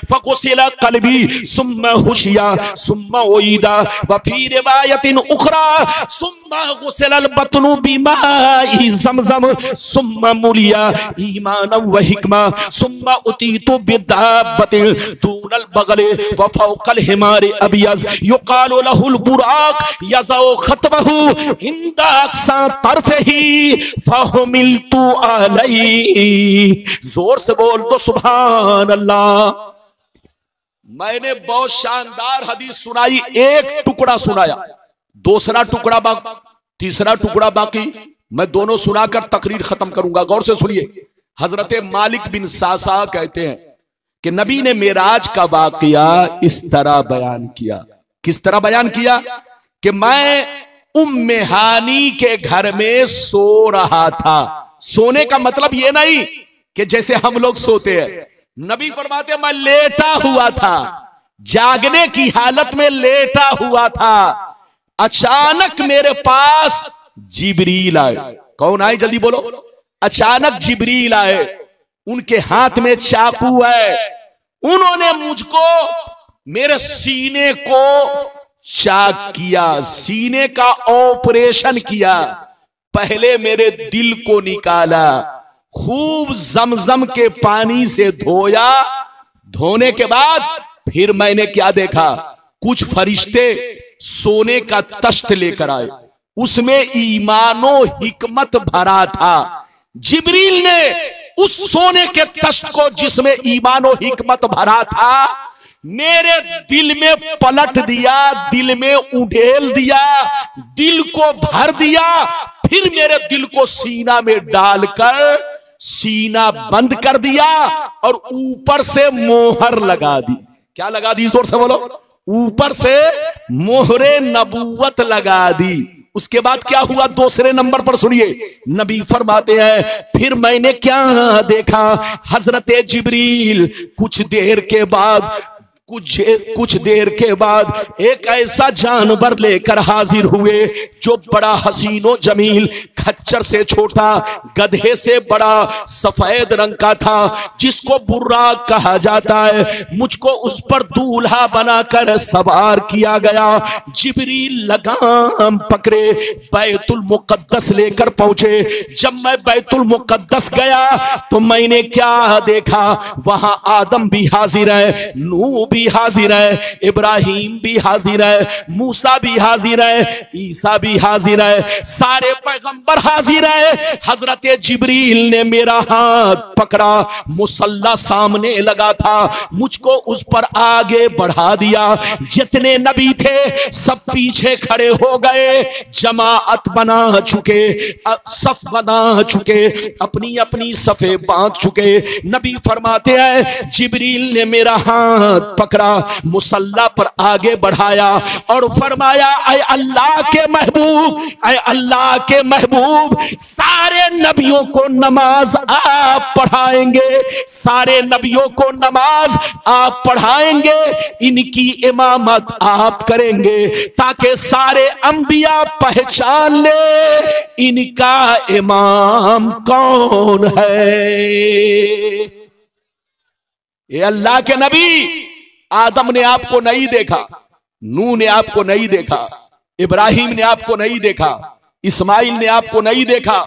फगुसिला क़ल्बी सुम्मा हुशिया सुम्मा उईदा व फी रिवायतिन उखरा सुम्मा गुसिलल बतनु बिमाई ज़मज़म सुम्मा मुलिया ईमानन व हिकमा सुम्मा उतीतु बिदाब्बतिन दूनल बगल व फौक़ल हिमार अबियज़ युक़ालु लहुल बुराक़ यज़उ ख़तबहु इंदा अक़सा तरफ़िही फ़हुमिलतु अलैहि। जोर से बोल दो सुभान अल्लाह। मैंने बहुत शानदार हदीस सुनाई, एक टुकड़ा सुनाया, दूसरा टुकड़ा बाकी, तीसरा टुकड़ा बाकी। मैं दोनों सुनाकर तकरीर खत्म करूंगा। गौर से सुनिए। हजरत मालिक बिन सासा कहते हैं कि नबी ने मेराज का वाकया इस तरह बयान किया। किस तरह बयान किया? कि मैं उम्मे हानी के घर में सो रहा था। सोने का मतलब यह नहीं कि जैसे हम लोग सोते हैं। नबी फरमाते मैं लेटा हुआ था, जागने की हालत में लेटा हुआ था। अचानक मेरे पास जिब्रील आए। कौन आए? जल्दी बोलो। अचानक जिब्रील आए, उनके हाथ में चाकू है। उन्होंने मुझको मेरे सीने को चाक किया, सीने का ऑपरेशन किया। पहले मेरे दिल को निकाला, खूब जमजम के पानी से धोया। धोने के बाद फिर मैंने क्या देखा? कुछ फरिश्ते सोने का तश्त लेकर आए, उसमें ईमानो हिकमत भरा था। जिब्रील ने उस सोने के तश्त को जिसमें ईमानो हिकमत भरा था मेरे दिल में पलट दिया, दिल में उड़ेल दिया, दिल को भर दिया। फिर मेरे दिल को सीना में डालकर सीना बंद कर दिया और ऊपर से मोहर लगा दी। क्या लगा दी? जोर से बोलो। ऊपर से मोहरे नबूवत लगा दी। उसके बाद क्या हुआ? दूसरे नंबर पर सुनिए, नबी फरमाते हैं फिर मैंने क्या देखा, हजरत जिब्रील कुछ देर के बाद एक ऐसा जानवर लेकर हाजिर हुए जो बड़ा हसीनो जमील, खच्चर से छोटा, गधे से बड़ा, सफेद रंग का था, जिसको बुर्रा कहा जाता है। मुझको उस पर दूल्हा बनाकर सवार किया गया। जिब्रील लगाम पकड़े बैतुल मुकद्दस लेकर पहुंचे। जब मैं बैतुल मुकद्दस गया तो मैंने क्या देखा? वहां आदम भी हाजिर है, नूह भी हाजिर है, इब्राहिम भी हाजिर है, मूसा भी हाजिर है, ईसा भी हाजिर है, सारे पैगंबर हाजिर है। हजरत जिब्रील ने मेरा हाथ पकड़ा, मुसल्ला सामने लगा था, मुझको उस पर आगे बढ़ा दिया। जितने नबी थे सब पीछे खड़े हो गए, जमाअत बना चुके, सफ बना चुके, अपनी अपनी सफे बांध चुके। नबी फरमाते हैं जिब्रील ने मेरा हाथ पकड़ा, मुसल्ला पर आगे बढ़ाया और फरमाया ऐ अल्लाह के महबूब, ऐ अल्लाह के महबूब, सारे नबियों को नमाज आप पढ़ाएंगे, सारे नबियों को नमाज आप पढ़ाएंगे, इनकी इमामत आप करेंगे ताकि सारे अंबिया पहचान ले इनका इमाम कौन है। ये अल्लाह के नबी, आदम ने आपको नहीं देखा, नूह ने आपको नहीं देखा, इब्राहिम ने आपको नहीं देखा, इस्माइल ने आपको नहीं देखा,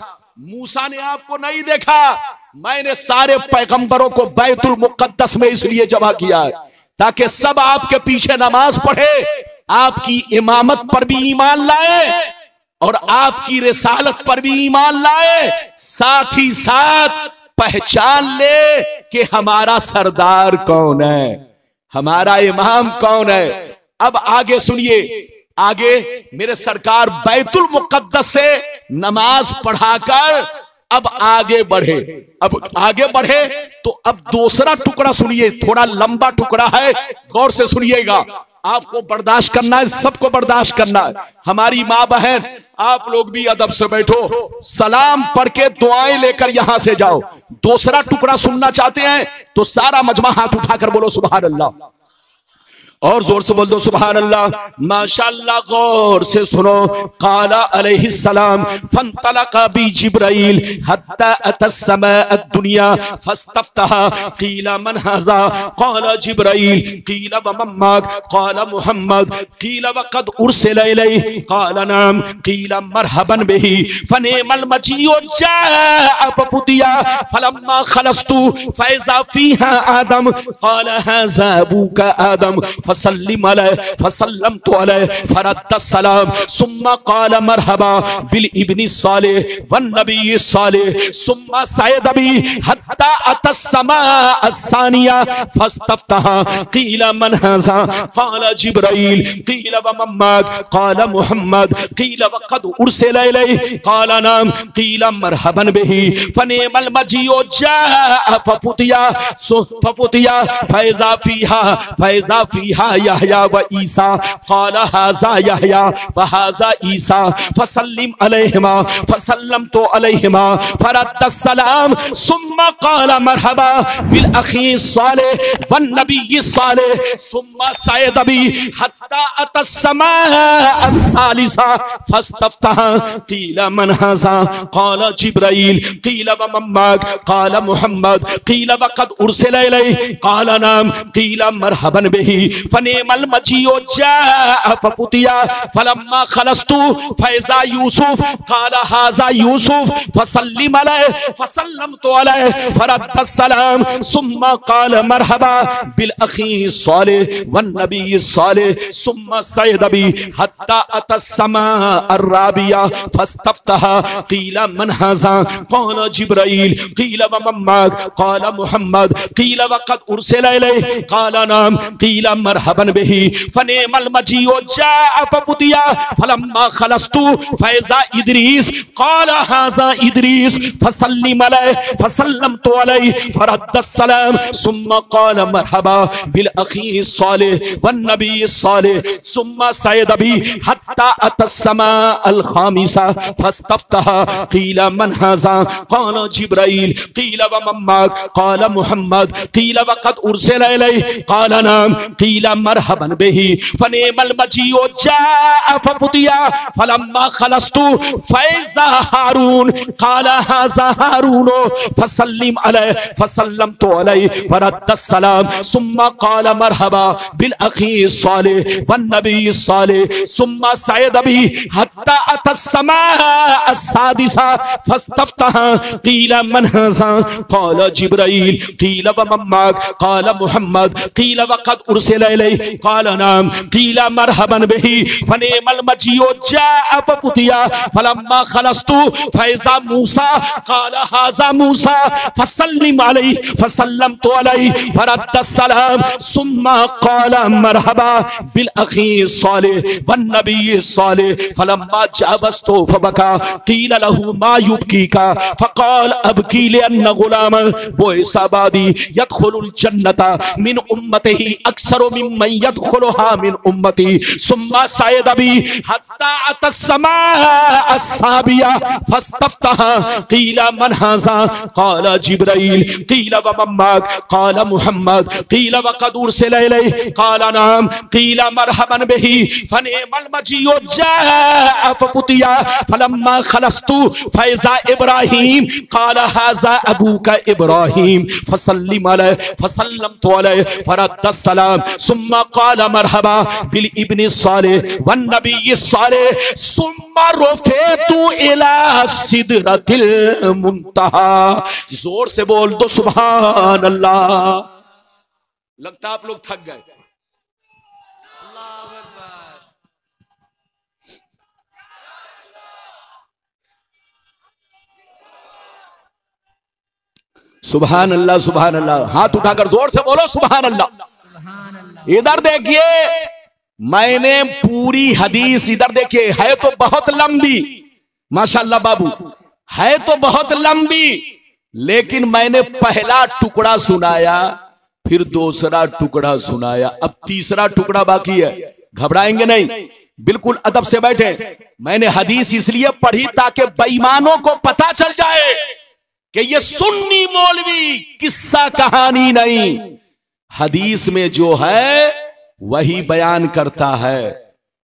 मूसा ने आपको नहीं देखा। मैंने सारे पैगंबरों को बैतुल मुकद्दस में इसलिए जमा किया है ताकि सब आपके पीछे नमाज पढ़े, आपकी इमामत पर भी ईमान लाए और आपकी रिसालत पर भी ईमान लाए, साथ ही साथ पहचान ले कि हमारा सरदार कौन है, हमारा इमाम कौन है। अब आगे सुनिए, आगे मेरे सरकार बैतुल मुकद्दस से नमाज पढ़ाकर अब आगे बढ़े। अब आगे बढ़े तो अब दूसरा टुकड़ा सुनिए, थोड़ा लंबा टुकड़ा है, गौर से सुनिएगा। आपको बर्दाश्त करना है, सबको बर्दाश्त करना है। हमारी माँ बहन, आप लोग भी अदब से बैठो, सलाम पढ़ के दुआएं लेकर यहां से जाओ। दूसरा टुकड़ा सुनना चाहते हैं तो सारा मजमा हाथ उठाकर बोलो सुभान अल्लाह, और जोर से बोल दो सुभान अल्लाह। माशाअल्लाह, गौर से सुनो। काला अलैहिस्सलाम फंतलका बी जिब्राइल हत्ता अतस्समा दुनिया फस्तफ्तहा कीला मन हाजा काला जिब्राइल कीला व मम्माक काला मुहम्मद कीला व कद उरसिला इलैहि काला नाम कीला मरहबन बिही फनेमल मजीओ जाअ फपुतिया फलम्मा खलस्तु फैजा फीहा आदम काला हाजा अबूका आदम फसल्लिम अलैहि फसल्लमतु अलैहि फरद्द सलाम सुम्मा क़ाल मरहबा बिल इब्नि सालिह वन नबी सालिह सुम्मा सयद बी हत्ता अतस्समा अस्सानिया फस्तफ्तहा क़ील मन हाज़ा क़ाल जिब्राइल क़ील व मम्माक क़ाल मुहम्मद क़ील व क़द उरसिला इलैहि क़ाल नाम क़ील मरहबन बिही फनेमल मजीओ जाअ फफुतिया फैज़ा फीहा यहया व ईसा क़ाल हाज़ा यहया व हाज़ा ईसा फसल्लिम अलैहिमा फसल्लमतु अलैहिमा फरद्द सलाम सुम्मा क़ाल मरहबा बिल अखी सालिह वन नबी सालिह सुम्मा सयद बी हत्ता अतस्समा अस्सालिसा फस्तफ्तहा क़ील मन हाज़ा क़ाल जिब्राइल क़ील व मम्माक क़ाल मुहम्मद क़ील व क़द उरसिला इलैहि क़ाल नाम क़ील मरहबन बिही फनेमल मजीओ जाअ फपुतिया फलम्मा खलस्तु फैज़ा यूसुफ क़ाल हाज़ा यूसुफ फसल्लिम अलैहि फसल्लमतु अलैहि फरद्द सलाम सुम्मा क़ाल मरहबा बिल अखी सालिह वन नबी सालिह सुम्मा सयद बी हत्ता अतस्समा अर्राबिया फस्तफ्तहा क़ील मन हाज़ा क़ाल जिब्राइल क़ील व मम्माक क़ाल मुहम्मद क़ील व क़द उरसिला इलैहि क़ाल नाम क़ील मरहबन बिही फनेमल मजीओ जाअ फफुतिया फलम्मा खलस्तु फैजा इदरीस क़ाल हाज़ा इदरीस फसल्लिम अलैहि फसल्लमतु अलैहि फरद्द सलाम सुम्मा क़ाल मरहबा बिल अखी सालिह वन नबी सालिह सुम्मा सयद बी हत्ता अतस्समा अल खामिसा फस्तफ्तहा क़ील मन हाज़ा क़ाल जिब्राइल क़ील व मम्माक क़ाल मुहम्मद क़ील व क़द उरसिल इलैहि क़ाल नाम क़ील मरहबन बिही फनेमल मजीओ जाअ फफुतिया फलम्मा खलस्तु फैज़ा हारून क़ाल हाज़ा हारून फसल्लिम अलैहि फसल्लमतु अलैहि फरद्द सलाम सुम्मा क़ाल मरहबा बिल अखी सालिह वन नबी सालिह सुम्मा सयद बी हत्ता अतस्समा अस्सादिसा फस्तफ्तहा क़ील मन हाज़ा क़ाल जिब्राइल क़ील व मम्माक क़ाल मुहम्मद क़ील व क़द उरसिल इलैहि क़ाल नाम क़ील मरहबन बिही फनेमल मजीओ जाअ फफुतिया फलम्मा खलस्तु फैज़ा मूसा क़ाल हाज़ा मूसा फसल्लिम अलैहि फसल्लमतु अलैहि फरद्द सलाम सुम्मा क़ाल मरहबा बिल अखी सालिह वन नबी सालिह फलम्मा जावज़तु फबका क़ील लहू मा युबकीका फ़क़ाल अबकी लिअन्न गुलाम बुइसा बादी यदखुलुल जन्नता मिन उम्मतिही अक्सर मिम्मन यदखुलुहा मिन उम्मती सुम्मा सयद बी हत्ता अतस्समा अस्साबिया फस्तफ्तहा क़ील मन हाज़ा क़ाल जिब्राइल क़ील व मम्माक क़ाल मुहम्मद क़ील व क़द उरसिल इलैहि क़ाल नाम क़ील मरहबन बिही फनेमल मजीओ जाअ फफुतिया फलम्मा खलस्तु फैज़ा इब्राहीम क़ाल हाज़ा अबूका इब्राहीम फसल्लिम अलैहि फसल्लमतु अलैहि फरद्द सलाम सुम्मा क़ाल मरहबा बिल इब्न सालिह वन नबी सालिह सुम्मा रुफ़िअतु इला सिदरतिल मुंतहा। जोर से बोल दो सुभान अल्लाह। लगता आप लोग थक गए। सुभान अल्लाह सुभान अल्लाह। हाथ उठाकर जोर से बोलो सुभान अल्लाह। इधर देखिए, मैंने पूरी हदीस इधर देखिए, है तो बहुत लंबी माशाअल्लाह बाबू, है तो बहुत लंबी, लेकिन मैंने पहला टुकड़ा सुनाया, फिर दूसरा टुकड़ा सुनाया, अब तीसरा टुकड़ा बाकी है। घबराएंगे नहीं, बिल्कुल अदब से बैठे। मैंने हदीस इसलिए पढ़ी ताकि बेईमानों को पता चल जाए कि ये सुन्नी मौलवी किस्सा कहानी नहीं, हदीस में जो है वही बयान करता है।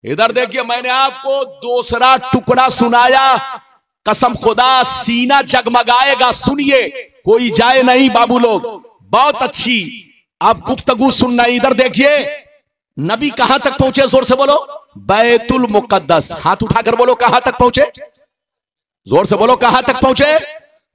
इधर देखिए, मैंने आपको दूसरा टुकड़ा सुनाया, कसम खुदा सीना जगमगाएगा। सुनिए, कोई जाए नहीं बाबू लोग, बहुत अच्छी आप गुफ्तगू सुनना। इधर देखिए, नबी कहां तक पहुंचे, जोर से बोलो। बैतुल मुकद्दस। हाथ उठाकर बोलो कहां तक पहुंचे, जोर से बोलो कहां तक पहुंचे,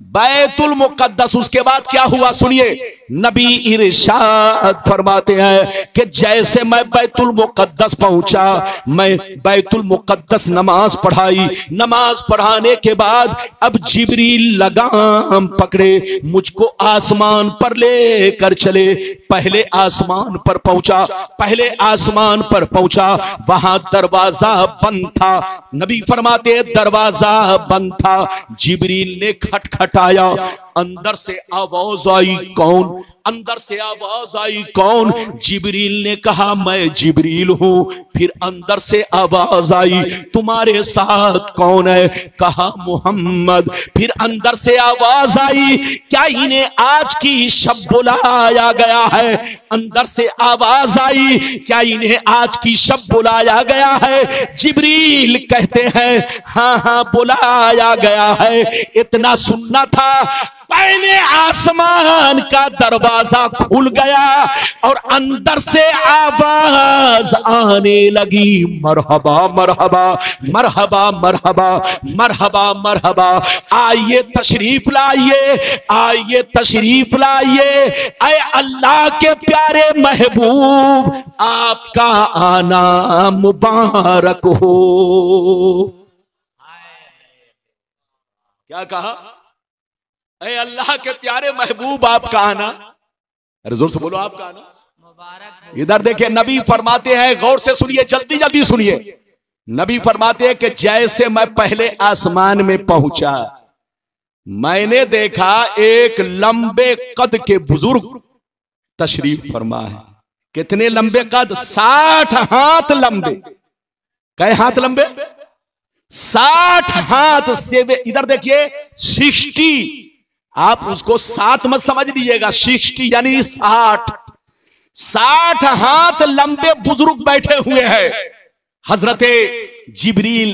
बैतुल मुकद्दस। उसके बाद क्या हुआ सुनिए, नबी इरशाद फरमाते हैं कि जैसे मैं बैतुल मुकद्दस पहुंचा, मैं बैतुल मुकद्दस नमाज पढ़ाई, नमाज पढ़ाने के बाद अब जिब्रील लगाम पकड़े, मुझको आसमान पर लेकर चले। पहले आसमान पर पहुंचा, पहले आसमान पर पहुंचा, वहां दरवाजा बंद था। नबी फरमाते दरवाजा बंद था, जिब्रील ने खटखटाया, अंदर से आवाज आई कौन, अंदर से आवाज आई कौन, जिब्रील ने कहा मैं जिब्रील हूं। फिर अंदर से आवाज आई तुम्हारे साथ कौन है, कहा मोहम्मद। फिर अंदर से आवाज आई क्या इन्हें आज की शब बुलाया गया है, अंदर से आवाज आई क्या इन्हें आज की शब बुलाया गया है। जिब्रील कहते हैं हाँ हाँ बुलाया गया है। इतना सुनना था, पहले आसमान का दरवाजा खुल गया और अंदर से आवाज आने लगी मरहबा मरहबा मरहबा मरहबा मरहबा मरहबा, आइए तशरीफ लाइए, आइए तशरीफ लाइए, ऐ अल्लाह के प्यारे महबूब आपका आना मुबारक हो। क्या कहा, ऐ अल्लाह के प्यारे महबूब आपका आना, अरे जोर से बोलो आपका आना इधर देखिए, नबी फरमाते हैं, गौर से सुनिए, जल्दी जल्दी सुनिए। नबी फरमाते हैं कि जैसे मैं पहले आसमान में पहुंचा, मैंने देखा एक लंबे कद के बुजुर्ग तशरीफ फरमा है। कितने लंबे कद? 60 हाथ लंबे। कई हाथ लंबे? 60 हाथ से। इधर देखिए, 60, आप उसको 7 मत समझ लीजिएगा, 60 यानी 60 हाथ लंबे बुजुर्ग बैठे हुए हैं। हजरते जिब्रील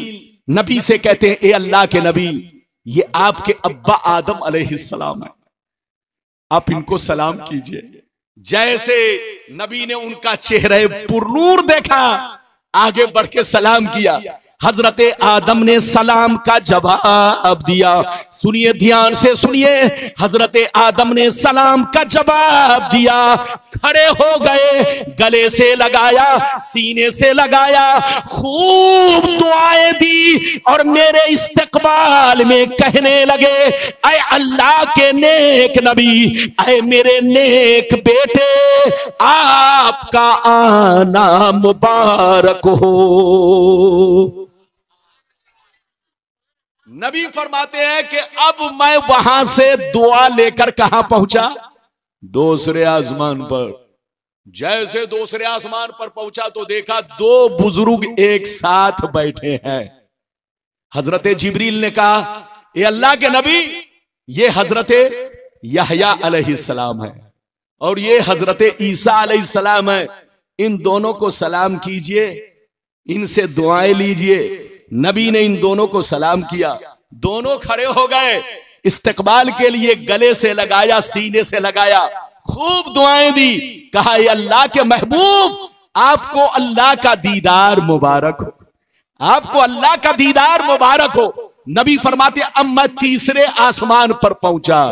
नबी से कहते हैं, ए अल्लाह के नबी, ये आपके अब्बा आदम अलैहिस्सलाम है, आप इनको सलाम कीजिए। जैसे नबी ने उनका चेहरे पुरनूर देखा, आगे बढ़ के सलाम किया। हजरते आदम ने सलाम का जवाब दिया। सुनिए, ध्यान से सुनिए, हजरते आदम ने सलाम का जवाब दिया, खड़े हो गए, गले से लगाया, सीने से लगाया, खूब दुआएं दी और मेरे इस्तकबाल में कहने लगे, ऐ अल्लाह के नेक नबी, ऐ मेरे नेक बेटे, आपका आना मुबारक हो। नबी फरमाते हैं कि अब मैं वहां से दुआ लेकर कहां पहुंचा? दूसरे आसमान पर। जैसे दूसरे आसमान पर पहुंचा तो देखा 2 बुजुर्ग एक साथ बैठे हैं। हजरते जिब्रील ने कहा, ये अल्लाह के नबी, ये हजरते यहया अलैहिस्सलाम है और ये हजरते ईसा अलैहिस्सलाम है, इन दोनों को सलाम कीजिए, इनसे दुआएं लीजिए। नबी ने इन दोनों को सलाम किया, दोनों खड़े हो गए, इस्तकबाल के लिए गले से लगाया, सीने से लगाया, खूब दुआएं दी। कहा, ये अल्लाह के महबूब, आपको अल्लाह का दीदार मुबारक हो, आपको अल्लाह का दीदार मुबारक हो। नबी फरमाते, अब मैं तीसरे आसमान पर पहुंचा।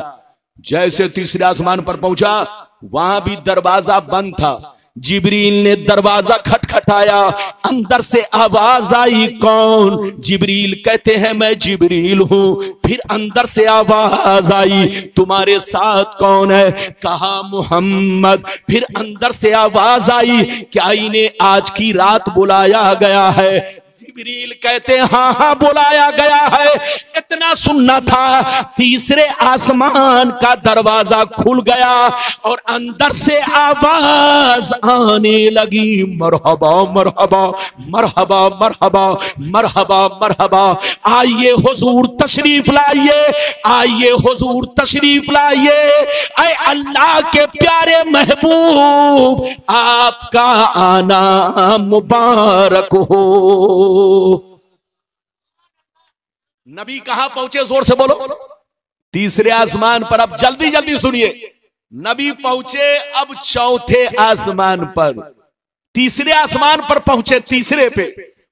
जैसे तीसरे आसमान पर पहुंचा, वहां भी दरवाजा बंद था। जिब्रील ने दरवाजा खटखटाया, अंदर से आवाज आई, कौन? जिब्रील कहते हैं, मैं जिब्रील हूं। फिर अंदर से आवाज आई, तुम्हारे साथ कौन है? कहा, मोहम्मद। फिर अंदर से आवाज आई, क्या इन्हें आज की रात बुलाया गया है? जिब्रील कहते हैं, हाँ हाँ बुलाया गया है। इतना सुनना था, तीसरे आसमान का दरवाजा खुल गया और अंदर से आवाज आने लगी, मरहबा मरहबा मरहबा मरहबा मरहबा मरहबा, आइए हुजूर तशरीफ लाइए, आइए हुजूर तशरीफ लाइए, ऐ अल्लाह के प्यारे महबूब, आपका आना मुबारक हो। नबी कहां पहुंचे? जोर से बोलो। तीसरे आसमान पर। अब जल्दी जल्दी सुनिए, नबी पहुंचे अब चौथे आसमान पर। तीसरे आसमान पर पहुंचे, तीसरे पे,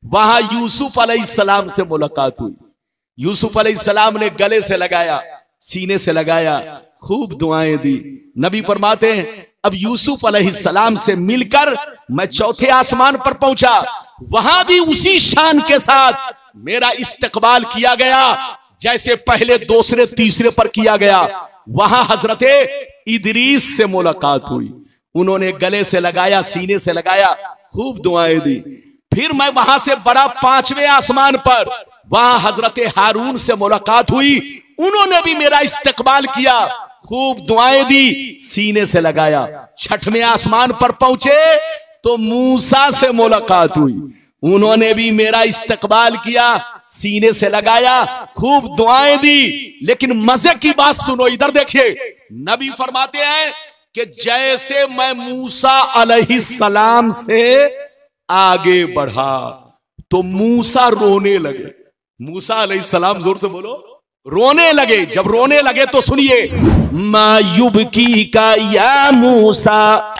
वहां यूसुफ अलैहिस्सलाम से मुलाकात हुई। यूसुफ अलैहिस्सलाम ने गले से लगाया, सीने से लगाया, खूब दुआएं दी। नबी फरमाते हैं, अब यूसुफ अलैहिस्सलाम से मिलकर मैं चौथे आसमान पर पहुंचा। वहां भी उसी शान के साथ मेरा इस्तकबाल किया गया जैसे पहले दूसरे तीसरे पर किया गया। वहां हजरते इदरीस से मुलाकात हुई, उन्होंने गले से लगाया, सीने से लगाया, खूब दुआएं दी। फिर मैं वहां से बड़ा 5वें आसमान पर, वहां हजरते हारून से मुलाकात हुई, उन्होंने भी मेरा इस्तकबाल किया, खूब दुआएं दी, सीने से लगाया। 6वें आसमान पर पहुंचे तो मूसा से मुलाकात हुई, उन्होंने भी मेरा इस्तकबाल किया, सीने से लगाया, खूब दुआएं दी। लेकिन मजे की बात सुनो, इधर देखिए, नबी फरमाते हैं कि जैसे मैं मूसा अलैहिस्सलाम से आगे बढ़ा तो मूसा रोने लगे। मूसा अलैहिस्सलाम, जोर से बोलो, रोने लगे। जब रोने लगे तो सुनिए, मायुब की का या मूसा,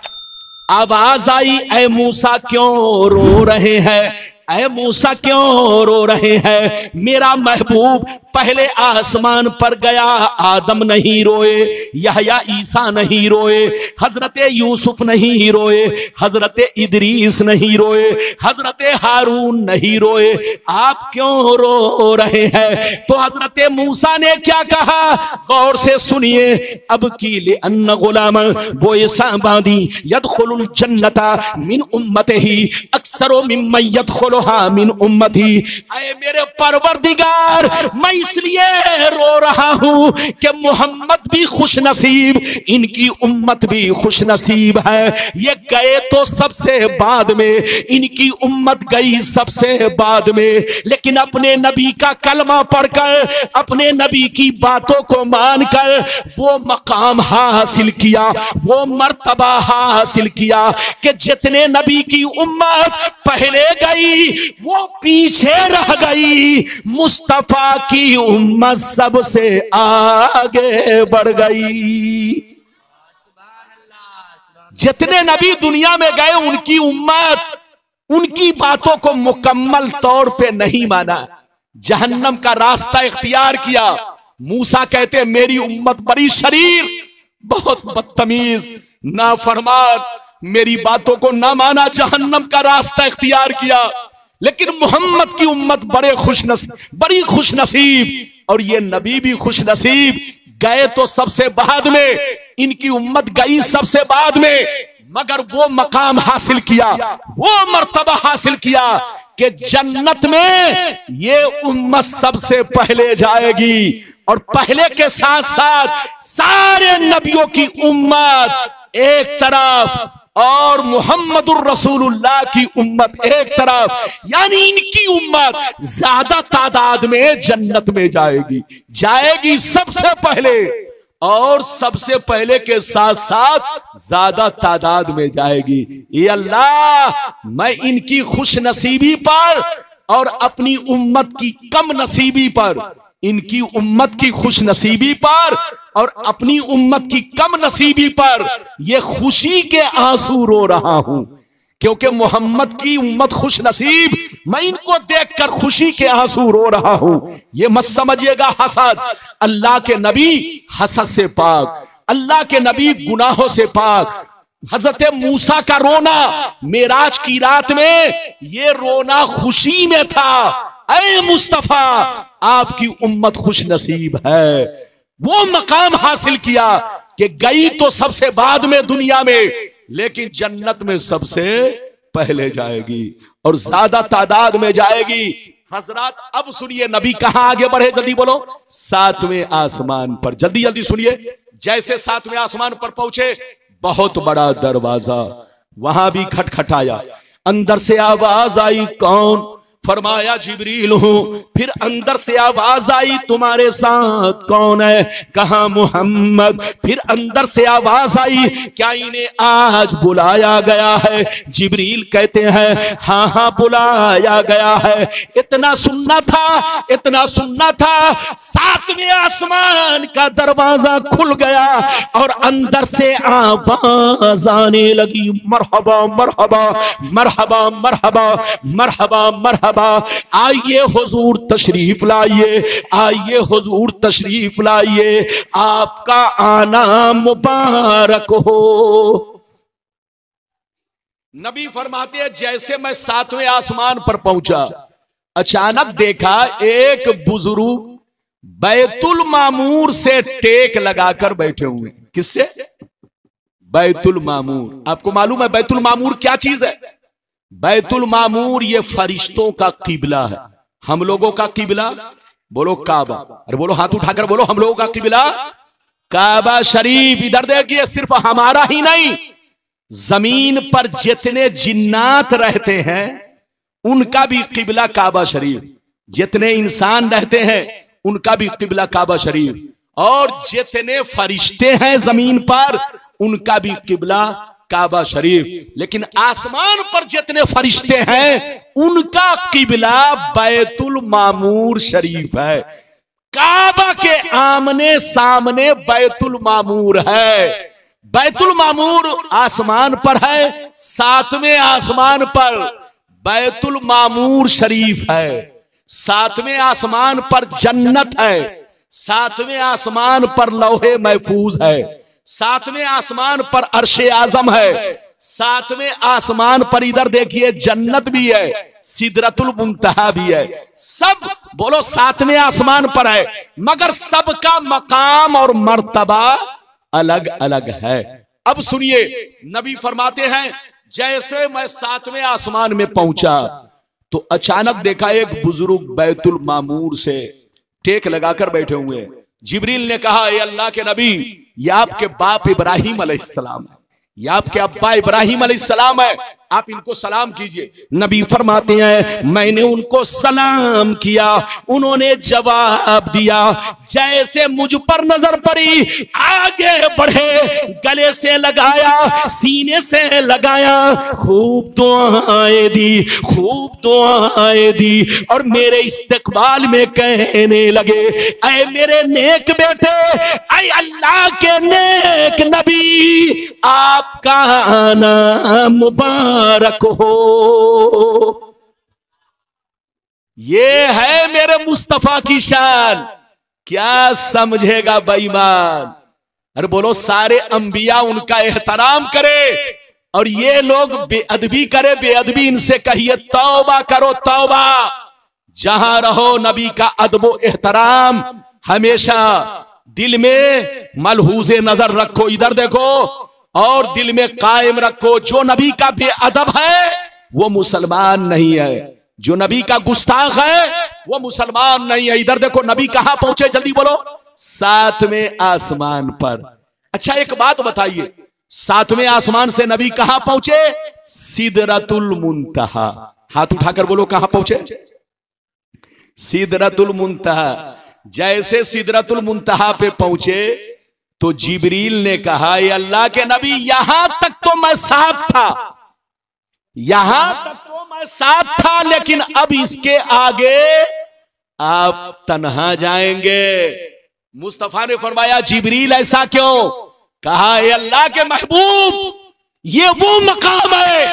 आवाज आई, ऐ मूसा क्यों रो रहे हैं? ऐ मूसा क्यों रो रहे हैं? मेरा महबूब पहले आसमान पर गया, आदम नहीं रोए, यहया ईसा नहीं रोए, हजरत यूसुफ नहीं रोए, हजरत इदरीस नहीं रोए, हजरत हारून नहीं रोए, आप क्यों रो रहे हैं? तो हजरत मूसा ने क्या कहा, गौर से सुनिए। अब की ले अन्न गुलाम वो ऐसा बांधी यदखुलुल जन्नता मिन उम्मतिही अक्सरो मिम्मन यदखुलुहा मिन उम्मती। ऐ मेरे परवरदिगार, मैं इसलिए रो रहा हूं कि मोहम्मद भी खुश नसीब, इनकी उम्मत भी खुश नसीब है। ये गए तो सबसे बाद में, इनकी उम्मत गई सबसे बाद में, लेकिन अपने नबी का कलमा पढ़कर, अपने नबी की बातों को मानकर वो मकाम हासिल किया, वो मर्तबा हासिल किया कि जितने नबी की उम्मत पहले गई वो पीछे रह गई, मुस्तफा की उम्मत सबसे आगे बढ़ गई। जितने नबी दुनिया में गए उनकी उम्मत उनकी बातों को मुकम्मल तौर पे नहीं माना, जहन्नम का रास्ता इख्तियार किया। मूसा कहते मेरी उम्मत बड़ी शरीर, बहुत बदतमीज, नाफरमान, मेरी बातों को ना माना, जहन्नम का रास्ता इख्तियार किया। लेकिन मोहम्मद की उम्मत बड़ी खुश नसीब, और ये नबी भी खुश नसीब, गए तो सबसे बाद में, इनकी उम्मत गई सबसे बाद में, मगर वो मकाम हासिल किया, वो मर्तबा हासिल किया कि जन्नत में ये उम्मत सबसे पहले जाएगी। और पहले के साथ साथ सारे नबियों की उम्मत एक तरफ और मुहम्मदुर रसूलुल्लाह की उम्मत एक तरफ, यानी इनकी उम्मत ज्यादा तादाद में जन्नत में जाएगी सबसे पहले, और सबसे पहले के साथ साथ ज्यादा तादाद में जाएगी। ये अल्लाह, मैं इनकी खुश नसीबी पर और अपनी उम्मत की कम नसीबी पर, इनकी उम्मत की खुश नसीबी पर और अपनी उम्मत की कम नसीबी पर ये खुशी के आंसू रो रहा हूं, क्योंकि मोहम्मद की उम्मत खुश नसीब, मैं इनको देखकर खुशी के आंसू रो रहा हूं। ये मत समझिएगा हसद, अल्लाह के नबी हसद से पाक, अल्लाह के नबी गुनाहों से पाक। हजरत मूसा का रोना मेराज की रात में, ये रोना खुशी में था। ऐ मुस्तफा, आपकी उम्मत खुश नसीब है। वो मकाम हासिल किया कि गई तो सबसे बाद में दुनिया में, लेकिन जन्नत में सबसे पहले जाएगी और ज्यादा तादाद में जाएगी। हजरत अब सुनिए, नबी कहां आगे बढ़े, जल्दी बोलो, 7वें आसमान पर। जल्दी जल्दी सुनिए, जैसे 7वें आसमान पर पहुंचे, बहुत बड़ा दरवाजा, वहां भी खटखटाया, अंदर से आवाज आई, कौन? फरमाया जिब्रील हूं। फिर अंदर से आवाज आई, तुम्हारे साथ कौन है? कहा मोहम्मद। फिर अंदर से आवाज आई, क्या इन्हें आज बुलाया गया है? जिब्रील कहते हैं हाँ हाँ बुलाया गया है। इतना सुनना था, इतना सुनना था, 7वें आसमान का दरवाजा खुल गया और अंदर से आवाज आने लगी, मरहबा मरहबा मरहबा मरहबा मरहबा मरहबा, आइए हुजूर तशरीफ लाइए, आइए हुजूर तशरीफ लाइए, आपका आना मुबारक हो। नबी फरमाते हैं जैसे मैं 7वें आसमान पर पहुंचा, अचानक देखा एक बुजुर्ग बैतुल मामूर से टेक लगाकर बैठे हुए। किससे? बैतुल मामूर। आपको मालूम है बैतुल मामूर क्या चीज है? बैतुल मामूर ये फरिश्तों का किबला है। हम लोगों का किबला बोलो काबा, अरे बोलो, हाथ उठाकर बोलो, हम लोगों का किबला काबा शरीफ। इधर देखिए, सिर्फ हमारा ही नहीं, जमीन पर जितने जिन्नात रहते हैं उनका भी किबला काबा शरीफ, जितने इंसान रहते हैं उनका भी किबला काबा शरीफ, और जितने फरिश्ते हैं जमीन पर उनका भी किबला काबा शरीफ। लेकिन आसमान पर जितने फरिश्ते हैं उनका किबला बैतुल मामूर शरीफ है। काबा के आमने सामने बैतुल मामूर है। बैतुल मामूर आसमान पर है, 7वें आसमान पर बैतुल मामूर शरीफ है, सातवें आसमान पर जन्नत है, सातवें आसमान पर लौहे महफूज है, सातवें आसमान पर अर्शे आजम है, सातवें आसमान पर इधर देखिए जन्नत भी है, सिदरतुल मुंतहा भी है। सब बोलो सातवें आसमान पर है, मगर सबका मकाम और मर्तबा अलग अलग है। अब सुनिए, नबी फरमाते हैं जैसे मैं सातवें आसमान में पहुंचा तो अचानक देखा एक बुजुर्ग बैतुल मामूर से टेक लगाकर बैठे हुए। जिब्रील ने कहा, ए अल्लाह के नबी, ये आपके बाप इब्राहिम अलैहिस्सलाम है, ये आपके अब्बा इब्राहिम अलैहिस्सलाम है, आप इनको सलाम कीजिए। नबी फरमाते हैं मैंने उनको सलाम किया, उन्होंने जवाब दिया, जैसे मुझ पर नजर पड़ी आगे बढ़े, गले से लगाया, सीने से लगाया, खूब दुआएं दी, खूब दुआएं दी, और मेरे इस्तकबाल में कहने लगे, ऐ मेरे नेक बेटे, ऐ अल्लाह के नेक नबी, आपका नाम मुबारक हो। ये है मेरे मुस्तफा की शान। क्या समझेगा बेईमान? अरे बोलो सारे अंबिया उनका एहतराम करे और ये लोग बेअदबी करे, बेअदबी इनसे कहिए तौबा करो तौबा। जहां रहो नबी का अदबो एहतराम हमेशा दिल में मलहूज़े नजर रखो, इधर देखो, और दिल में कायम रखो। जो नबी का बेअदब है वो मुसलमान नहीं है, जो नबी का गुस्ताख है वो मुसलमान नहीं है। इधर देखो नबी कहां पहुंचे, जल्दी बोलो, सातवें आसमान पर। अच्छा एक बात बताइए, सातवें आसमान से नबी कहां पहुंचे? सिदरतुल मुंतहा। हाथ उठाकर बोलो कहां पहुंचे? सिदरतुल मुंतहा। जैसे सिदरतुल मुंतहा पे पहुंचे तो जिब्रील ने कहा, ये अल्लाह के नबी, यहां तक तो मैं साथ था, यहां तक तो मैं साथ था, लेकिन अब इसके आगे आप तन्हा जाएंगे। मुस्तफा ने फरमाया, जिब्रील ऐसा क्यों? कहा, ये अल्लाह के महबूब, ये वो मकाम है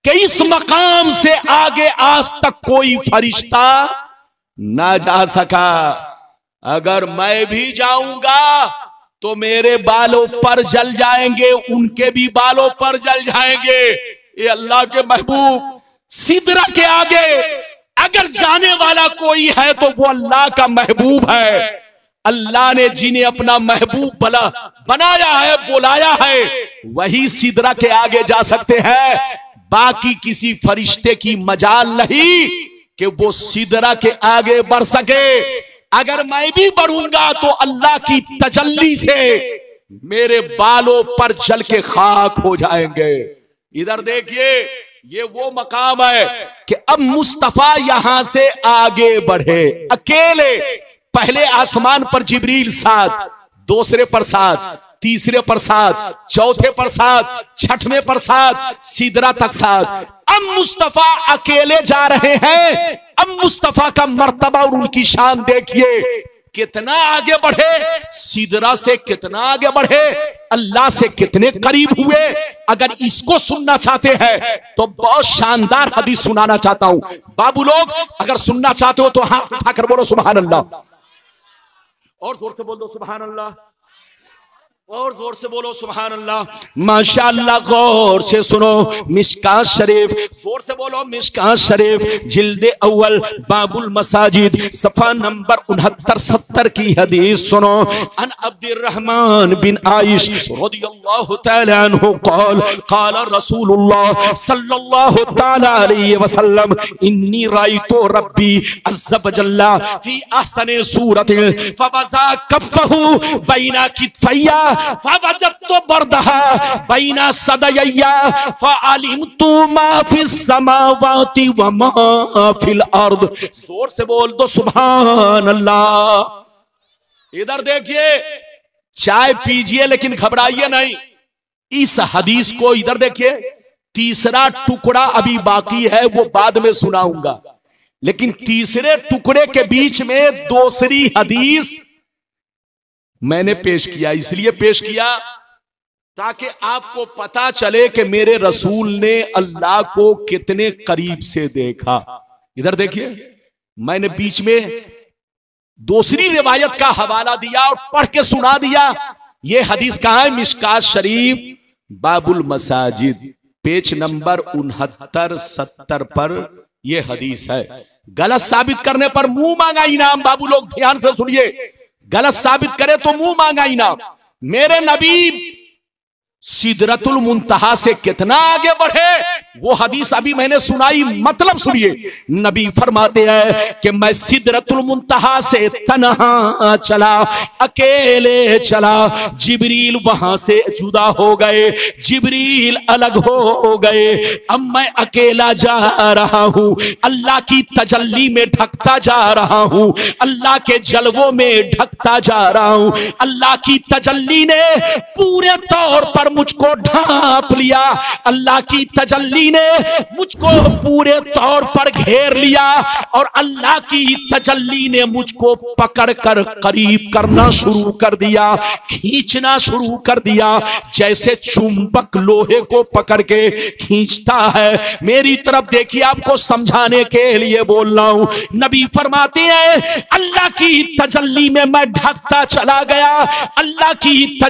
कि इस मकाम से आगे आज तक कोई फरिश्ता ना जा सका। अगर मैं भी जाऊंगा तो मेरे बालों पर जल जाएंगे, उनके भी बालों पर जल जाएंगे। ये अल्लाह के महबूब, सिदरा के आगे अगर जाने वाला कोई है तो वो अल्लाह का महबूब है। अल्लाह ने जिन्हें अपना महबूब बनाया है, बुलाया है, वही सिदरा के आगे जा सकते हैं। बाकी किसी फरिश्ते की मजाल नहीं कि वो सिदरा के आगे बढ़ सके। अगर मैं भी बढ़ूंगा तो अल्लाह की तजल्ली से मेरे बालों पर जल के खाक हो जाएंगे। इधर देखिए, ये वो मकाम है कि अब मुस्तफा यहां से आगे बढ़े अकेले। पहले आसमान पर जिब्रील साथ, दूसरे पर साथ, तीसरे पर साथ, चौथे पर साथ, छठवें पर साथ, सिदरा तक साथ। अब मुस्तफा अकेले जा रहे हैं। अब मुस्तफा का मर्तबा और उनकी शान देखिए, कितना आगे बढ़े, सिदरा से कितना आगे बढ़े, अल्लाह से कितने करीब हुए। अगर इसको सुनना चाहते हैं तो बहुत शानदार हदीस सुनाना चाहता हूं। बाबू लोग अगर सुनना चाहते हो तो हाथ उठाकर बोलो सुभान अल्लाह, और जोर से बोल दो सुभान अल्लाह, और जोर से बोलो सुभान अल्लाह। माशाअल्लाह, गौर से सुनो, मिशकात शरीफ, जोर से बोलो मिशकात शरीफ, जिल्दे अव्वल, बाबुल मसाजिद, सफा नंबर 69-70 की हदीस सुनो। अन अब्दुर्रहमान बिन आइश रदियल्लाहु तआला अन्हु क़ाल क़ाल रसूलुल्लाह सल्लल्लाहु तआला अलैहि वसल्लम, इन्नी रायतु रब्बी अज़्ज़ वजल्ला फी अहसनि सूरतिन फवज़ा कफ़्फ़हु बैना कितफ़ैया फवजदतु बरदहा बैना सदयया फअलिमतु मा फिस समावाति व मा फिल अर्द। जोर से बोल दो सुभान अल्लाह। इधर देखिए, चाय पीजिए लेकिन घबराइए नहीं। इस हदीस को इधर देखिए, तीसरा टुकड़ा अभी बाकी है, वो बाद में सुनाऊंगा, लेकिन तीसरे टुकड़े के बीच में दूसरी हदीस मैंने पेश किया। इसलिए पेश किया ताकि आपको पता चले कि मेरे रसूल ने अल्लाह को कितने करीब से देखा। इधर देखिए, मैंने बीच में दूसरी रिवायत का हवाला दिया और पढ़ के सुना दिया। यह हदीस कहां है? मिशकात शरीफ बाबुल मसाजिद, पेज नंबर 69-70 पर यह हदीस है। गलत साबित करने पर मुंह मांगा इनाम। बाबू लोग ध्यान से सुनिए, गलत साबित करे तो मुंह मांगा इनाम। मेरे नबी सिदरतुल मुंतहा से कितना आगे बढ़े वो हदीस अभी मैंने सुनाई, मतलब सुनिए। नबी फरमाते हैं कि मैं सिदरतुल मुंतहा से तन्हा चला, अकेले चला, जिब्रील वहां से जुदा हो गए, जिब्रील अलग हो गए। अब मैं अकेला जा रहा हूं, अल्लाह की तजल्ली में ढकता जा रहा हूं, अल्लाह के जलवों में ढकता जा रहा हूं। अल्लाह की तजल्ली ने पूरे तौर पर मुझको ढांप लिया, अल्लाह की तजल्ली ने मुझको पूरे तौर पर घेर लिया और अल्लाह की तजल्ली ने मुझको पकड़कर करीब करना शुरू कर दिया, खींचना शुरू कर दिया, जैसे चुंबक लोहे को पकड़ के खींचता है। मेरी तरफ देखिए, आपको समझाने के लिए बोल रहा हूं। नबी फरमाते हैं अल्लाह की तजल्ली में मैं ढकता चला गया, अल्लाह की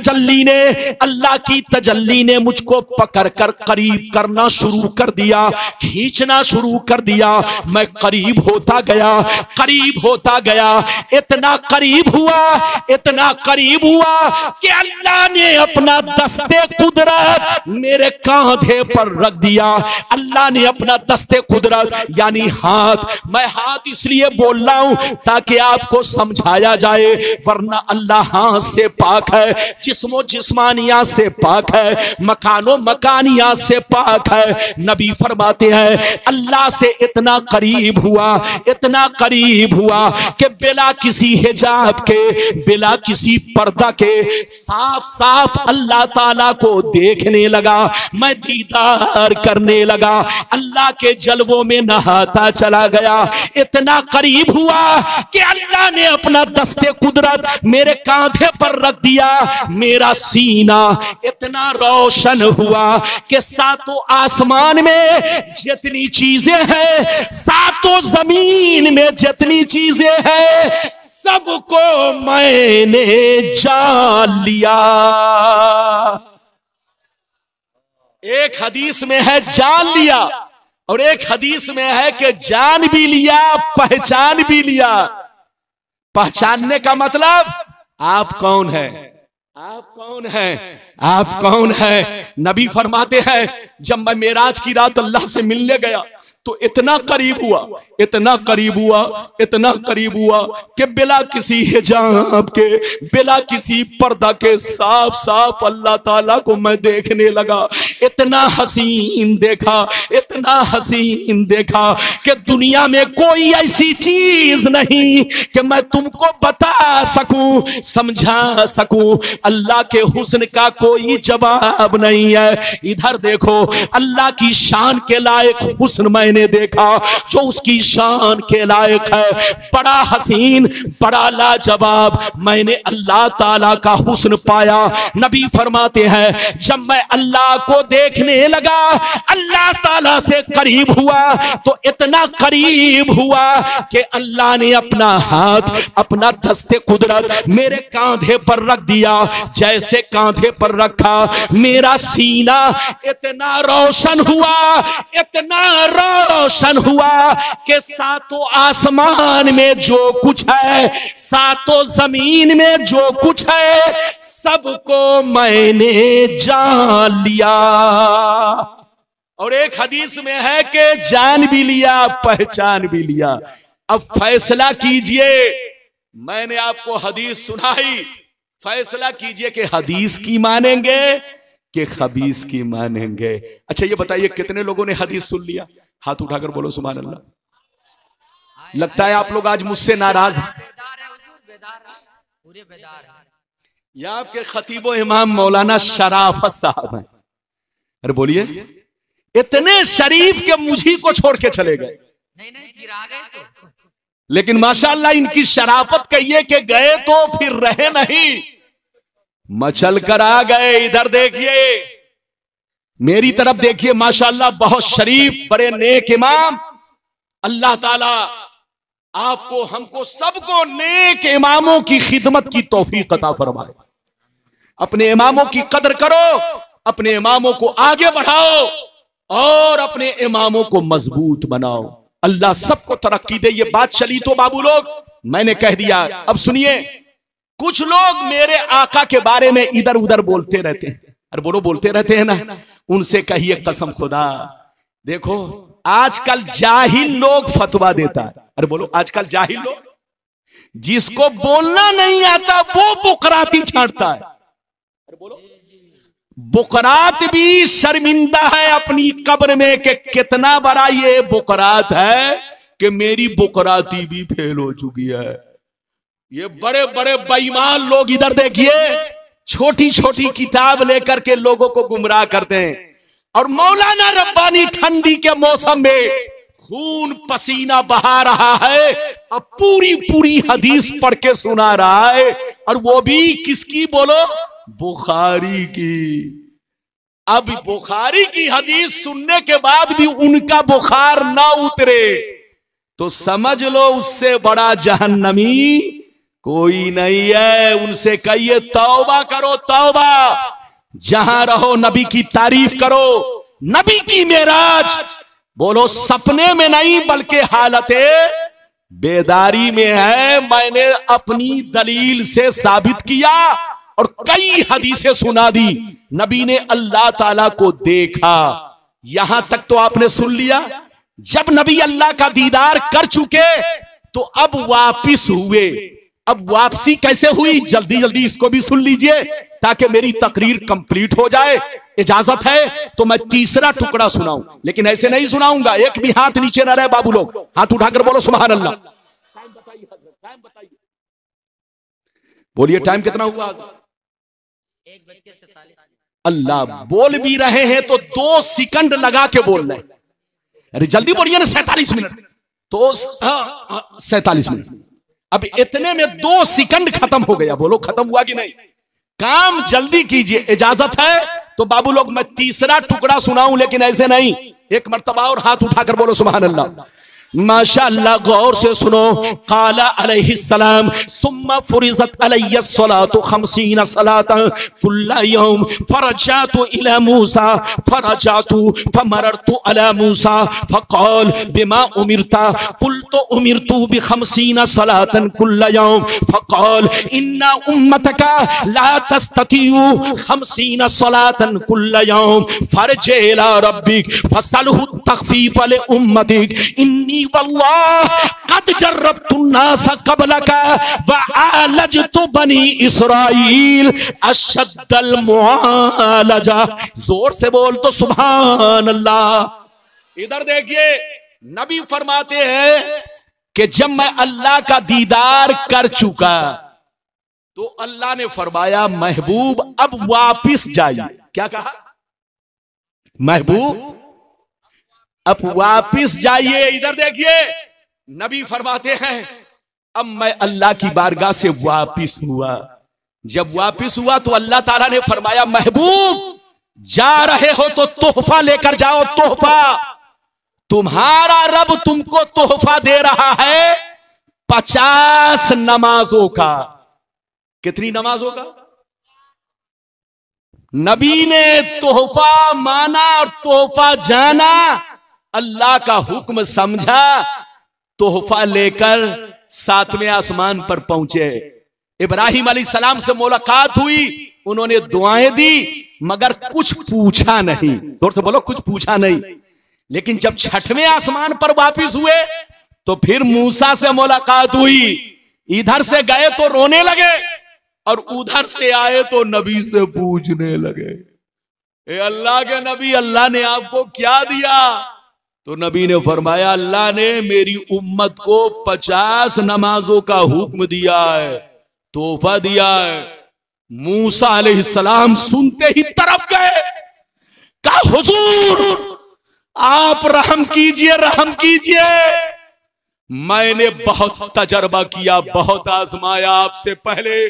तजल्ली ने मुझको पकड़कर करीब करना शुरू कर दिया, खींचना शुरू कर दिया। मैं करीब होता गया, करीब होता गया, इतना करीब हुआ, इतना करीब हुआ कि अल्लाह ने अपना दस्ते कुदरत मेरे कांधे पर रख दिया। अल्लाह ने अपना दस्ते कुदरत यानी हाथ, मैं हाथ इसलिए बोल रहा हूं ताकि आपको समझाया जाए, वरना अल्लाह हाथ से पाक है, जिस्मो जिस्मानिया से पाक है, मकानो मकानिया से पाक है। नबी फरमाते हैं अल्लाह से इतना करीब हुआ, इतना करीब हुआ कि बिला किसी हिजाब के, बिला किसी पर्दा के साफ साफ अल्लाह ताला को देखने लगा, मैं दीदार करने लगा, अल्लाह के जलवों में नहाता चला गया। इतना करीब हुआ कि अल्लाह ने अपना दस्ते कुदरत मेरे कांधे पर रख दिया। मेरा सीना इतना रोशन हुआ कि सातों आसमान में जितनी चीजें हैं, सातों जमीन में जितनी चीजें हैं, सबको मैंने जान लिया। एक हदीस में है जान लिया और एक हदीस में है कि जान भी लिया, पहचान भी लिया। पहचानने का मतलब आप कौन है, आप कौन है, आप कौन है। नबी फरमाते हैं जब मैं मेराज की रात अल्लाह से मिलने गया तो इतना करीब हुआ, इतना करीब हुआ, इतना करीब हुआ कि बिला किसी हिजाब के, बिला किसी पर्दा के साफ साफ अल्लाह ताला को मैं देखने लगा। इतना हसीन देखा, इतना हसीन देखा कि दुनिया में कोई ऐसी चीज नहीं कि मैं तुमको बता सकूं, समझा सकूं। अल्लाह के हुस्न का कोई जवाब नहीं है। इधर देखो, अल्लाह की शान के लायक हुस्न मैंने देखा जो उसकी शान के लायक है, बड़ा हसीन, बड़ा लाजवाब। मैंने अल्लाह ताला का हुस्न पाया। नबी फरमाते हैं जब मैं अल्लाह को देखने लगा, अल्लाह ताला से करीब हुआ तो इतना करीब हुआ कि अल्लाह ने अपना हाथ, अपना दस्ते कुदरत मेरे कांधे पर रख दिया। जैसे कांधे पर रखा, मेरा सीना इतना रोशन हुआ, इतना रोशन हुआ कि सातों आसमान में जो कुछ है, सातों जमीन में जो कुछ है, सबको मैंने जान लिया। और एक हदीस में है कि जान भी लिया, पहचान भी लिया। अब फैसला कीजिए, मैंने आपको हदीस सुनाई, फैसला कीजिए कि हदीस की मानेंगे कि खबीस की मानेंगे। अच्छा ये बताइए कितने लोगों ने हदीस सुन लिया? हाथ उठाकर बोलो सुभान अल्लाह। लगता है आप लोग आज मुझसे नाराज हैं। ये आपके खतीबो इमाम मौलाना शराफत साहब हैं। अरे बोलिए, इतने शरीफ के मुझी को छोड़ के चले गए। नहीं फिर आ गए तो। लेकिन माशाअल्लाह इनकी शराफत कहिए कि गए तो फिर रहे नहीं। मचल कर आ गए। इधर देखिए, मेरी तरफ देखिए, माशाअल्लाह बहुत शरीफ बड़े नेक इमाम। अल्लाह ताला आपको हमको सबको नेक इमामों की खिदमत की तौफीक अता फरमाए। अपने इमामों की कदर करो, अपने इमामों को आगे बढ़ाओ और अपने इमामों को मजबूत बनाओ। अल्लाह सबको तरक्की दे। ये बात चली तो बाबू लोग मैंने कह दिया। अब सुनिए, कुछ लोग मेरे आका के बारे में इधर उधर बोलते रहते हैं। अरे बोलो, बोलते रहते हैं ना, उनसे कहिए कसम खुदा, देखो आजकल जाहिल लोग फतवा देता है। अरे बोलो, आजकल जाहिल लोग, जिसको बोलना नहीं आता वो बुकराती छांटता है। अरे बोलो, बुकरात भी शर्मिंदा है अपनी कब्र में कि कितना बड़ा ये बुकरात है कि मेरी बुकराती भी फेल हो चुकी है। ये बड़े बड़े बेईमान लोग इधर देखिए, छोटी छोटी किताब लेकर के लोगों को गुमराह करते हैं। और मौलाना रब्बानी ठंडी के मौसम में खून पसीना बहा रहा है, अब पूरी पूरी हदीस पढ़ के सुना रहा है, और वो भी किसकी बोलो, बुखारी की। अब बुखारी की हदीस सुनने के बाद भी उनका बुखार ना उतरे तो समझ लो उससे बड़ा जहन्नमी कोई नहीं है। उनसे कहिए तौबा करो, तौबा। जहां रहो नबी की तारीफ करो। नबी की मेराज बोलो सपने में नहीं बल्कि हालते बेदारी में है। मैंने अपनी दलील से साबित किया और कई हदीसें सुना दी। नबी ने अल्लाह ताला को देखा, यहां तक तो आपने सुन लिया। जब नबी अल्लाह का दीदार कर चुके तो अब वापिस हुए। अब वापसी कैसे हुई, जल्दी जल्दी इसको भी सुन लीजिए ताकि मेरी तकरीर कंप्लीट हो जाए। इजाजत है तो मैं तीसरा टुकड़ा सुनाऊं, लेकिन ऐसे नहीं सुनाऊंगा। एक भी हाथ नीचे ना रहे बाबू लोग, हाथ उठाकर बोलो सुभान अल्लाह। टाइम बताइए, टाइम बताइए, बोलिए टाइम कितना हुआ? 1:47। अल्लाह, बोल भी रहे हैं तो 2 सेकंड लगा के बोल रहे हैं। अरे जल्दी बोलिए ना, 47 मिनट तो 47 मिनट। अब इतने में 2 सेकंड खत्म हो गया। बोलो खत्म हुआ कि नहीं? काम जल्दी कीजिए। इजाजत है तो बाबू लोग मैं तीसरा टुकड़ा सुनाऊं, लेकिन ऐसे नहीं, एक मर्तबा और हाथ उठाकर बोलो सुभान अल्लाह। माशाअल्लाह, गौर से सुनो। काला अलैहिस्सलाम सुम्मा फुरिज़त अलैया सलातु 50 सलातन कुल्ला यौम फरजातु इला मूसा फरजातु फमररतु अला मूसा फक़ाल बिमा उमिरता कुल्तु उमिरतु बि 50 सलातन कुल्ला यौम फक़ाल इन्ना उम्मतका ला तस्ततियु 50 सलातन कुल्ला यौम फरज इला रब्बिक फसलहु तख़फीफ ले उम्मतिक इन्नी वल्लाह कद जर्रबतु नास क़बलका व आलजतु बनी इस्राईल अशद्दल मुआलजा। जोर से बोल तो सुभान अल्लाह। इधर देखिए, नबी फरमाते हैं कि जब मैं अल्लाह का दीदार कर चुका तो अल्लाह ने फरमाया महबूब अब वापिस जाइए। क्या कहा? महबूब अब वापिस जाइए। इधर देखिए, नबी फरमाते हैं अब मैं अल्लाह की बारगाह से वापिस हुआ। जब वापिस हुआ तो अल्लाह ताला ने फरमाया महबूब जा रहे हो तो तोहफा लेकर जाओ। तोहफा, तुम्हारा रब तुमको तोहफा दे रहा है 50 नमाजों का। कितनी नमाजों का? नबी ने तोहफा माना और तोहफा जाना, अल्लाह का हुक्म समझा, तोहफा लेकर 7वें आसमान पर पहुंचे। इब्राहिम अलैहिस्सलाम से मुलाकात हुई, उन्होंने दुआएं दी मगर कुछ पूछा नहीं। जोर से बोलो, कुछ पूछा नहीं। लेकिन जब 6वें आसमान पर वापिस हुए तो फिर मूसा से मुलाकात हुई। इधर से गए तो रोने लगे और उधर से आए तो नबी से पूछने लगे, ए अल्लाह के नबी, अल्लाह ने आपको क्या दिया? तो नबी ने फरमाया अल्लाह ने मेरी उम्मत को 50 नमाजों का हुक्म दिया है, तोहफा दिया है। मूसा अलैहिस्सलाम सुनते ही तरफ गए, कहा हुजूर आप रहम कीजिए, रहम कीजिए। मैंने बहुत तजर्बा किया, बहुत आजमाया आपसे पहले।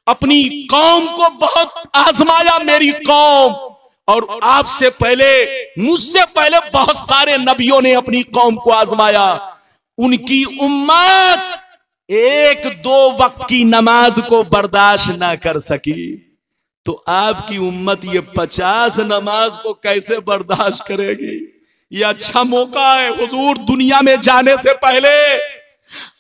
अपनी कौम को बहुत आजमाया, मेरी कौम, और आपसे पहले, मुझसे पहले बहुत सारे नबियों ने अपनी कौम को आजमाया। उनकी उम्मत एक दो वक्त की नमाज को बर्दाश्त ना कर सकी, तो आपकी उम्मत ये 50 नमाज को कैसे बर्दाश्त करेगी? ये अच्छा मौका है हुजूर, दुनिया में जाने से पहले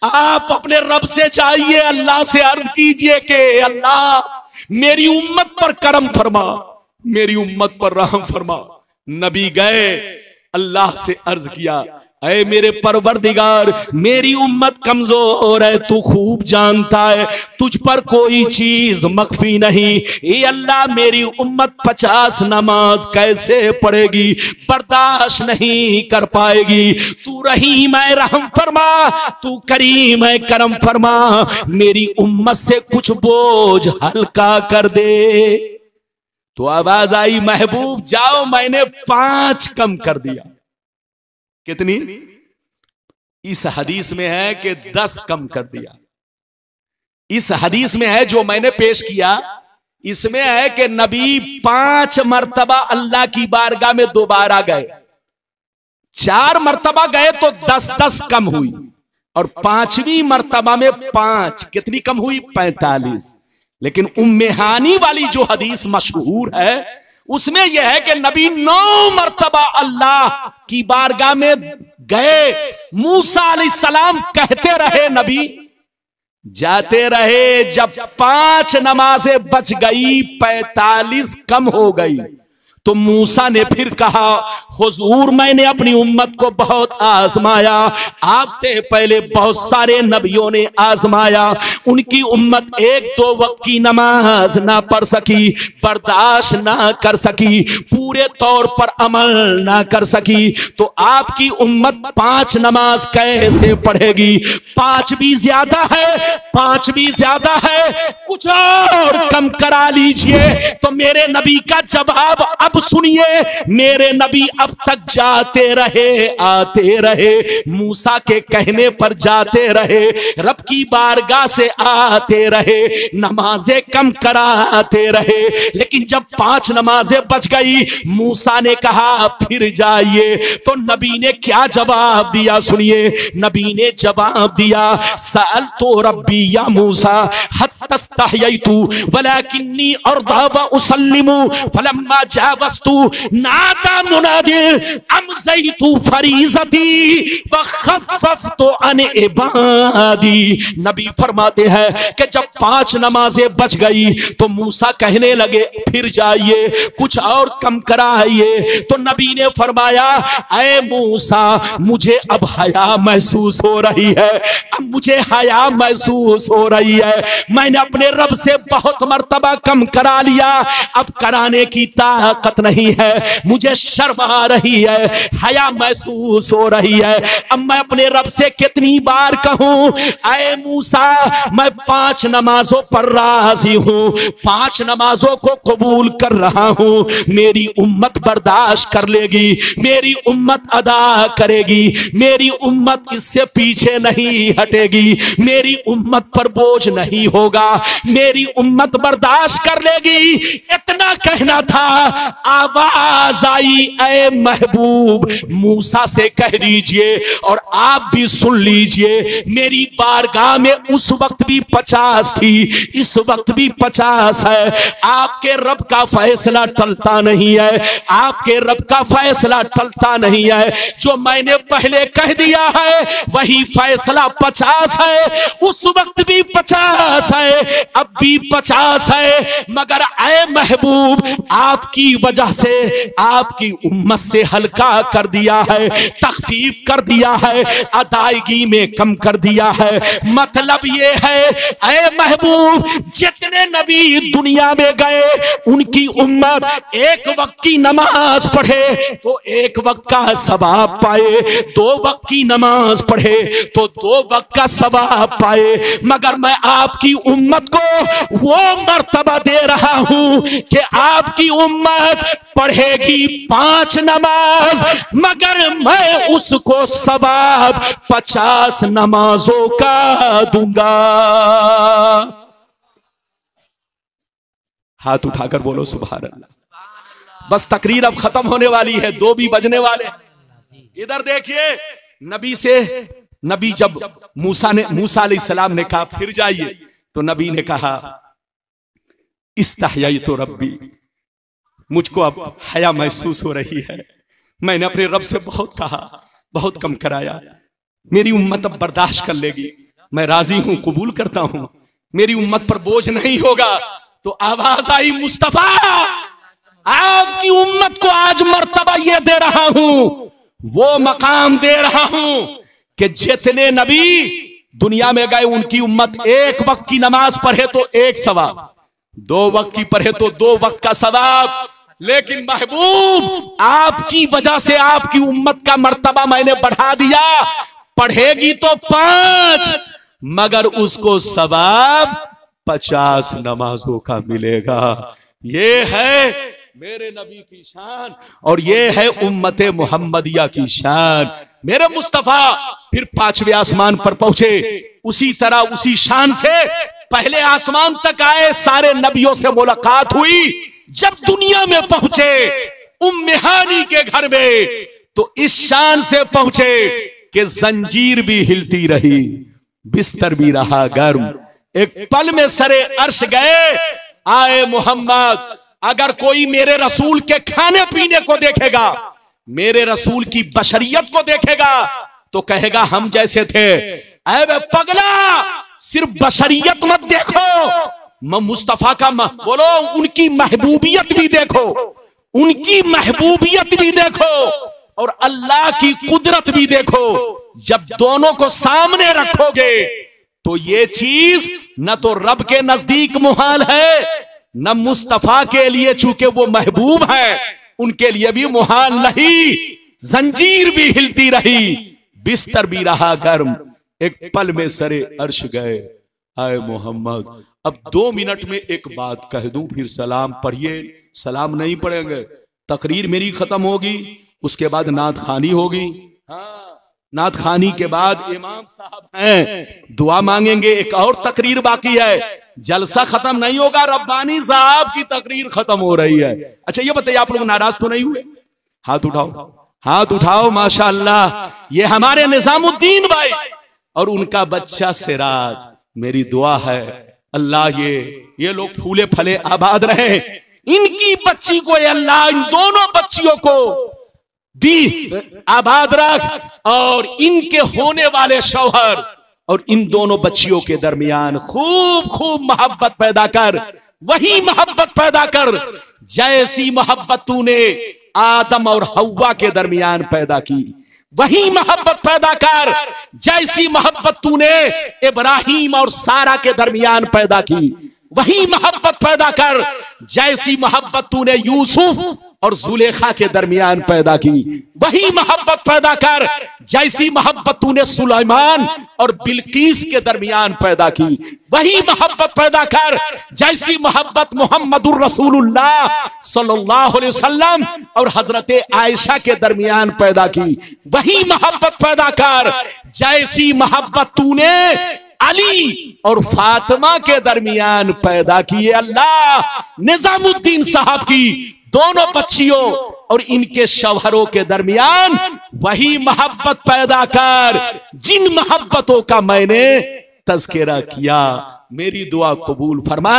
आप अपने रब से चाहिए, अल्लाह से अर्ज कीजिए कि अल्लाह मेरी उम्मत पर करम फरमा, मेरी उम्मत पर रहम फरमा। नबी गए, अल्लाह से अर्ज किया, ऐ मेरे परवरदिगार, मेरी उम्मत कमजोर है, तू खूब जानता है, तुझ पर कोई चीज मख्फी नहीं। ए अल्लाह, मेरी उम्मत 50 नमाज कैसे पढ़ेगी, बर्दाश्त नहीं कर पाएगी। तू रहीम है, रहम फरमा, तू करीम है, करम फरमा, मेरी उम्मत से कुछ बोझ हल्का कर दे। तो आवाज आई, महबूब जाओ, मैंने 5 कम कर दिया। कितनी? इस हदीस में है कि 10 कम कर दिया। इस हदीस में है जो मैंने पेश किया, इसमें है कि नबी 5 मर्तबा अल्लाह की बारगाह में दोबारा गए। 4 मर्तबा गए तो 10-10 कम हुई, और 5वीं मर्तबा में 5 कितनी कम हुई? 45। लेकिन उम्मे हानी वाली जो हदीस मशहूर है, उसमें यह है कि नबी 9 मर्तबा अल्लाह की बारगाह में गए। मूसा अलैहिस्सलाम कहते रहे, नबी जाते रहे, जब 5 नमाजें बच गई, 45 कम हो गई, तो मूसा ने फिर कहा, हुजूर मैंने अपनी उम्मत को बहुत आजमाया, आपसे पहले बहुत सारे नबियों ने आजमाया, उनकी उम्मत 1-2 वक्त की नमाज ना पढ़ सकी, बर्दाश्त ना कर सकी, पूरे तौर पर अमल ना कर सकी, तो आपकी उम्मत 5 नमाज कैसे पढ़ेगी? 5 भी ज्यादा है, 5 भी ज्यादा है, कुछ और कम करा लीजिए। तो मेरे नबी का जवाब अब सुनिए, मेरे नबी अब तक जाते रहे, आते रहे, मूसा के कहने पर जाते रहे, रब की बारगाह से आते रहे, नमाजें कम कराते रहे, लेकिन जब 5 नमाजें बच गई, मूसा ने कहा फिर जाइए। तो नबी ने क्या जवाब दिया सुनिए, नबी ने जवाब दिया, सअल तो रब्बी या मूसा हत्तस्तहयतु वलाकिन्नी अर्दा व उसल्लिमु फलम्मा जावस्तु नादा मुनादिल अमज़ैतु फरीज़ती व खफ़फ़तु अन इबादी। नबी फरमाते हैं कि जब 5 नमाजें बच गई तो मूसा कहने लगे फिर जाइए, कुछ और कम कराइए। तो नबी ने फरमाया, ऐ मूसा, मुझे अब हया महसूस हो रही है, अब मुझे हया महसूस हो रही है, मैंने अपने रब से बहुत मर्तबा कम करा लिया, अब कराने की ताकत नहीं है, मुझे शर्म आ रही है, हया महसूस हो रही है, अब मैं अपने रब से कितनी बार कहूं, ऐ मूसा मैं 5 नमाजों पर राजी हूं, 5 नमाजों को कबूल कर रहा हूं, मेरी उम्मत बर्दाश्त कर लेगी, मेरी उम्मत अदा करेगी, मेरी उम्मत इससे पीछे नहीं हटेगी, मेरी उम्मत पर बोझ नहीं होगा, मेरी उम्मत बर्दाश्त कर लेगी। इतना कहना था, आवाज आई, ऐ महबूब मूसा से कह दीजिए और आप भी सुन लीजिए, मेरी बारगाह में उस वक्त भी 50 थी, इस वक्त भी 50 है, आपके रब का फैसला टलता नहीं है, आपके रब का फैसला टलता नहीं है, जो मैंने पहले कह दिया है वही फैसला 50 है, उस वक्त भी 50 है, अब भी 50 है, मगर ऐ महबूब आपकी वजह से आपकी उम्मत से हल्का कर दिया है, तखफीफ कर दिया है, अदायगी में कम कर दिया है। मतलब ये है, ऐ महबूब जितने नबी दुनिया में गए उनकी उम्मत 1 वक्त की नमाज पढ़े तो 1 वक्त का सवाब पाए, 2 वक्त की नमाज पढ़े तो 2 वक्त का सवाब पाए, मगर मैं आपकी उम्मत को वो मर्तबा दे रहा हूं कि आपकी उम्मत पढ़ेगी 5 नमाज, मगर मैं उसको सवाब 50 नमाजों का दूंगा। हाथ उठाकर बोलो सुभान अल्लाह। बस तकरीर अब खत्म होने वाली है, 2 भी बजने वाले। इधर देखिए, नबी जब मूसा अलैहिस्सलाम ने कहा फिर जाइए, तो नबी ने कहा इस्तहयाई तो रब्बी, मुझको अब हया महसूस हो रही है। मैंने अपने रब से बहुत कहा, बहुत कम कराया, मेरी उम्मत अब बर्दाश्त कर लेगी, मैं राजी हूं, कबूल करता हूं, मेरी उम्मत पर बोझ नहीं होगा। तो आवाज आई, मुस्तफा आपकी उम्मत को आज मर्तबा ये दे रहा हूं, वो मकाम दे रहा हूं कि जितने नबी दुनिया में गए उनकी उम्मत 1 वक्त की नमाज पढ़े तो 1 सवाब, 2 वक्त की पढ़े तो 2 वक्त का सवाब। लेकिन महबूब आपकी वजह से आपकी उम्मत का मर्तबा मैंने बढ़ा दिया, पढ़ेगी तो 5 मगर उसको सवाब 50 नमाजों का मिलेगा। ये है मेरे नबी की शान और ये है उम्मते मुहम्मदिया की शान। मेरे मुस्तफा फिर 5वें आसमान पर पहुंचे, उसी तरह उसी शान से पहले आसमान तक आए, सारे नबियों से मुलाकात हुई। जब दुनिया में पहुंचे उम्मे हानी के घर में, तो इस शान से पहुंचे कि जंजीर भी हिलती रही, बिस्तर भी रहा गर्म, एक पल में सरे अर्श गए। आए मोहम्मद, अगर कोई मेरे रसूल के खाने पीने को देखेगा, मेरे रसूल की बशरियत को देखेगा, तो कहेगा हम जैसे थे। ऐ पगला, सिर्फ बशरियत मत देखो, मुस्तफा का बोलो उनकी महबूबियत भी देखो, उनकी महबूबियत भी देखो और अल्लाह की कुदरत भी देखो। जब दोनों को सामने रखोगे तो ये चीज न तो रब के नजदीक मुहाल है, न मुस्तफा के लिए, चूंकि वो महबूब है उनके लिए भी मुहाल नहीं। जंजीर भी हिलती रही, बिस्तर भी रहा गर्म, एक पल में सरे अर्श गए। आए मोहम्मद, अब 2 मिनट में एक बात कह दूं, फिर सलाम पढ़िए। सलाम नहीं पढ़ेंगे, तकरीर मेरी खत्म होगी, उसके बाद नात खानी होगी। हाँ, नात खानी के बाद इमाम साहब हैं, दुआ मांगेंगे, एक और तकरीर बाकी है, जलसा खत्म नहीं होगा, रब्बानी साहब की तकरीर खत्म हो रही है। अच्छा ये बताइए, आप लोग नाराज तो नहीं हुए? हाथ उठाओ, हाथ उठाओ। माशाअल्लाह, ये हमारे निजामुद्दीन भाई और उनका बच्चा सिराज। मेरी दुआ है अल्लाह ये लोग फूले फले आबाद रहे, इनकी बच्ची को अल्लाह इन दोनों बच्चियों को दी आबाद रख, और इनके होने वाले शौहर और इन दोनों बच्चियों के दरमियान खूब खूब मोहब्बत पैदा कर। वही मोहब्बत पैदा कर जैसी मोहब्बत तूने आदम और हव्वा के दरमियान पैदा की, वही मोहब्बत पैदा कर जैसी मोहब्बत तूने इब्राहिम और सारा के दरमियान पैदा की, वही मोहब्बत पैदा कर जैसी मोहब्बत तूने यूसुफ और जुलेखा के दरमियान पैदा की, वही मोहब्बत पैदा कर जैसी मोहब्बत तूने सुलेमान और बिल्कीस के दरमियान पैदा की, वही मोहब्बत पैदा कर जैसी मोहब्बत मोहम्मदुर रसूलुल्लाह सल्लल्लाहु अलैहि वसल्लम और हजरत आयशा के दरमियान पैदा की, वही मोहब्बत पैदा कर जैसी मोहब्बत तूने अली और फातिमा के दरमियान पैदा किए। अल्लाह निजामुद्दीन साहब की दोनों बच्चियों और इनके शौहरों के दरमियान वही मोहब्बत पैदा कर जिन मोहब्बतों का मैंने तज़किरा किया। मेरी दुआ कबूल फरमा,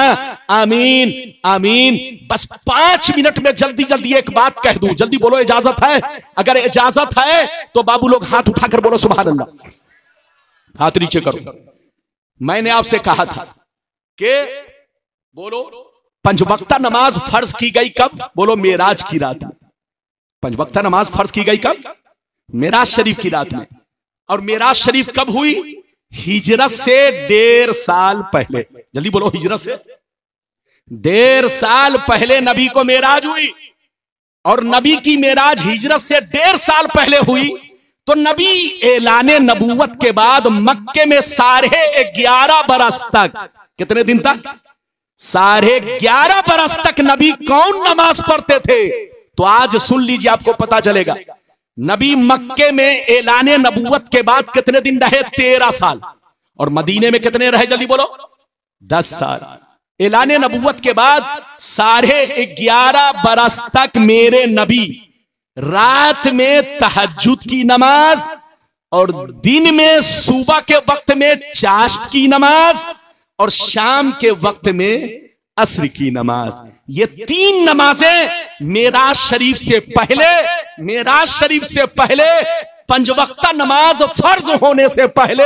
आमीन आमीन। बस 5 मिनट में जल्दी जल्दी एक बात कह दूं, जल्दी बोलो, इजाजत है? अगर इजाजत है तो बाबू लोग हाथ उठाकर बोलो सुभान अल्लाह, हाथ नीचे करो। मैंने आपसे कहा था कि बोलो पंचवक्ता नमाज फर्ज की गई कब? बोलो मेराज की रात में। पंचवक्ता नमाज फर्ज की गई कब? मेराज शरीफ की रात में। और मेराज शरीफ कब हुई? हिजरत से 1.5 साल पहले। जल्दी बोलो, हिजरत से 1.5 साल पहले नबी को मेराज हुई। और नबी की मेराज हिजरत से 1.5 साल पहले हुई तो नबी ऐलाने नबूवत के बाद मक्के में 11.5 बरस तक, कितने दिन तक? 11.5 बरस तक नबी कौन नमाज पढ़ते थे? तो आज सुन लीजिए, आपको पता चलेगा। नबी मक्के में ऐलाने नबूवत के बाद कितने दिन रहे? 13 साल। और मदीने में कितने रहे? जल्दी बोलो, 10 साल। ऐलान नबूवत के बाद 11.5 बरस तक मेरे नबी रात में तहज्जुद की नमाज और दिन में सुबह के वक्त में चाश्त की नमाज और शाम के वक्त में असर की नमाज, ये 3 नमाजें मेराज शरीफ से पहले 5 वक्ता नमाज फर्ज होने से पहले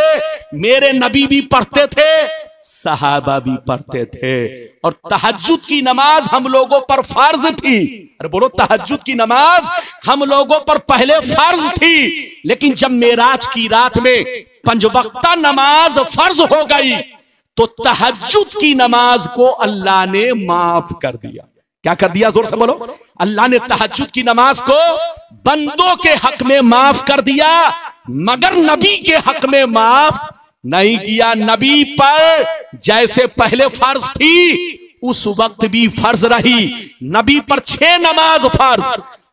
मेरे नबी भी पढ़ते थे, सहाबा भी पढ़ते थे। और तहज्जुद की नमाज हम लोगों पर फर्ज थी। अरे बोलो, तहज्जुद की नमाज हम लोगों पर पहले फर्ज थी, लेकिन जब मेराज की रात में 5 वक्ता नमाज फर्ज हो गई तो तहज्जुद की नमाज को अल्लाह ने माफ कर दिया। क्या कर दिया? जोर से बोलो। अल्लाह ने तहज्जुद की नमाज को बंदों के हक में माफ कर दिया, मगर नबी के हक में माफ नहीं किया। नबी पर जैसे पहले फर्ज थी उस वक्त भी फर्ज रही। नबी पर 6 नमाज फर्ज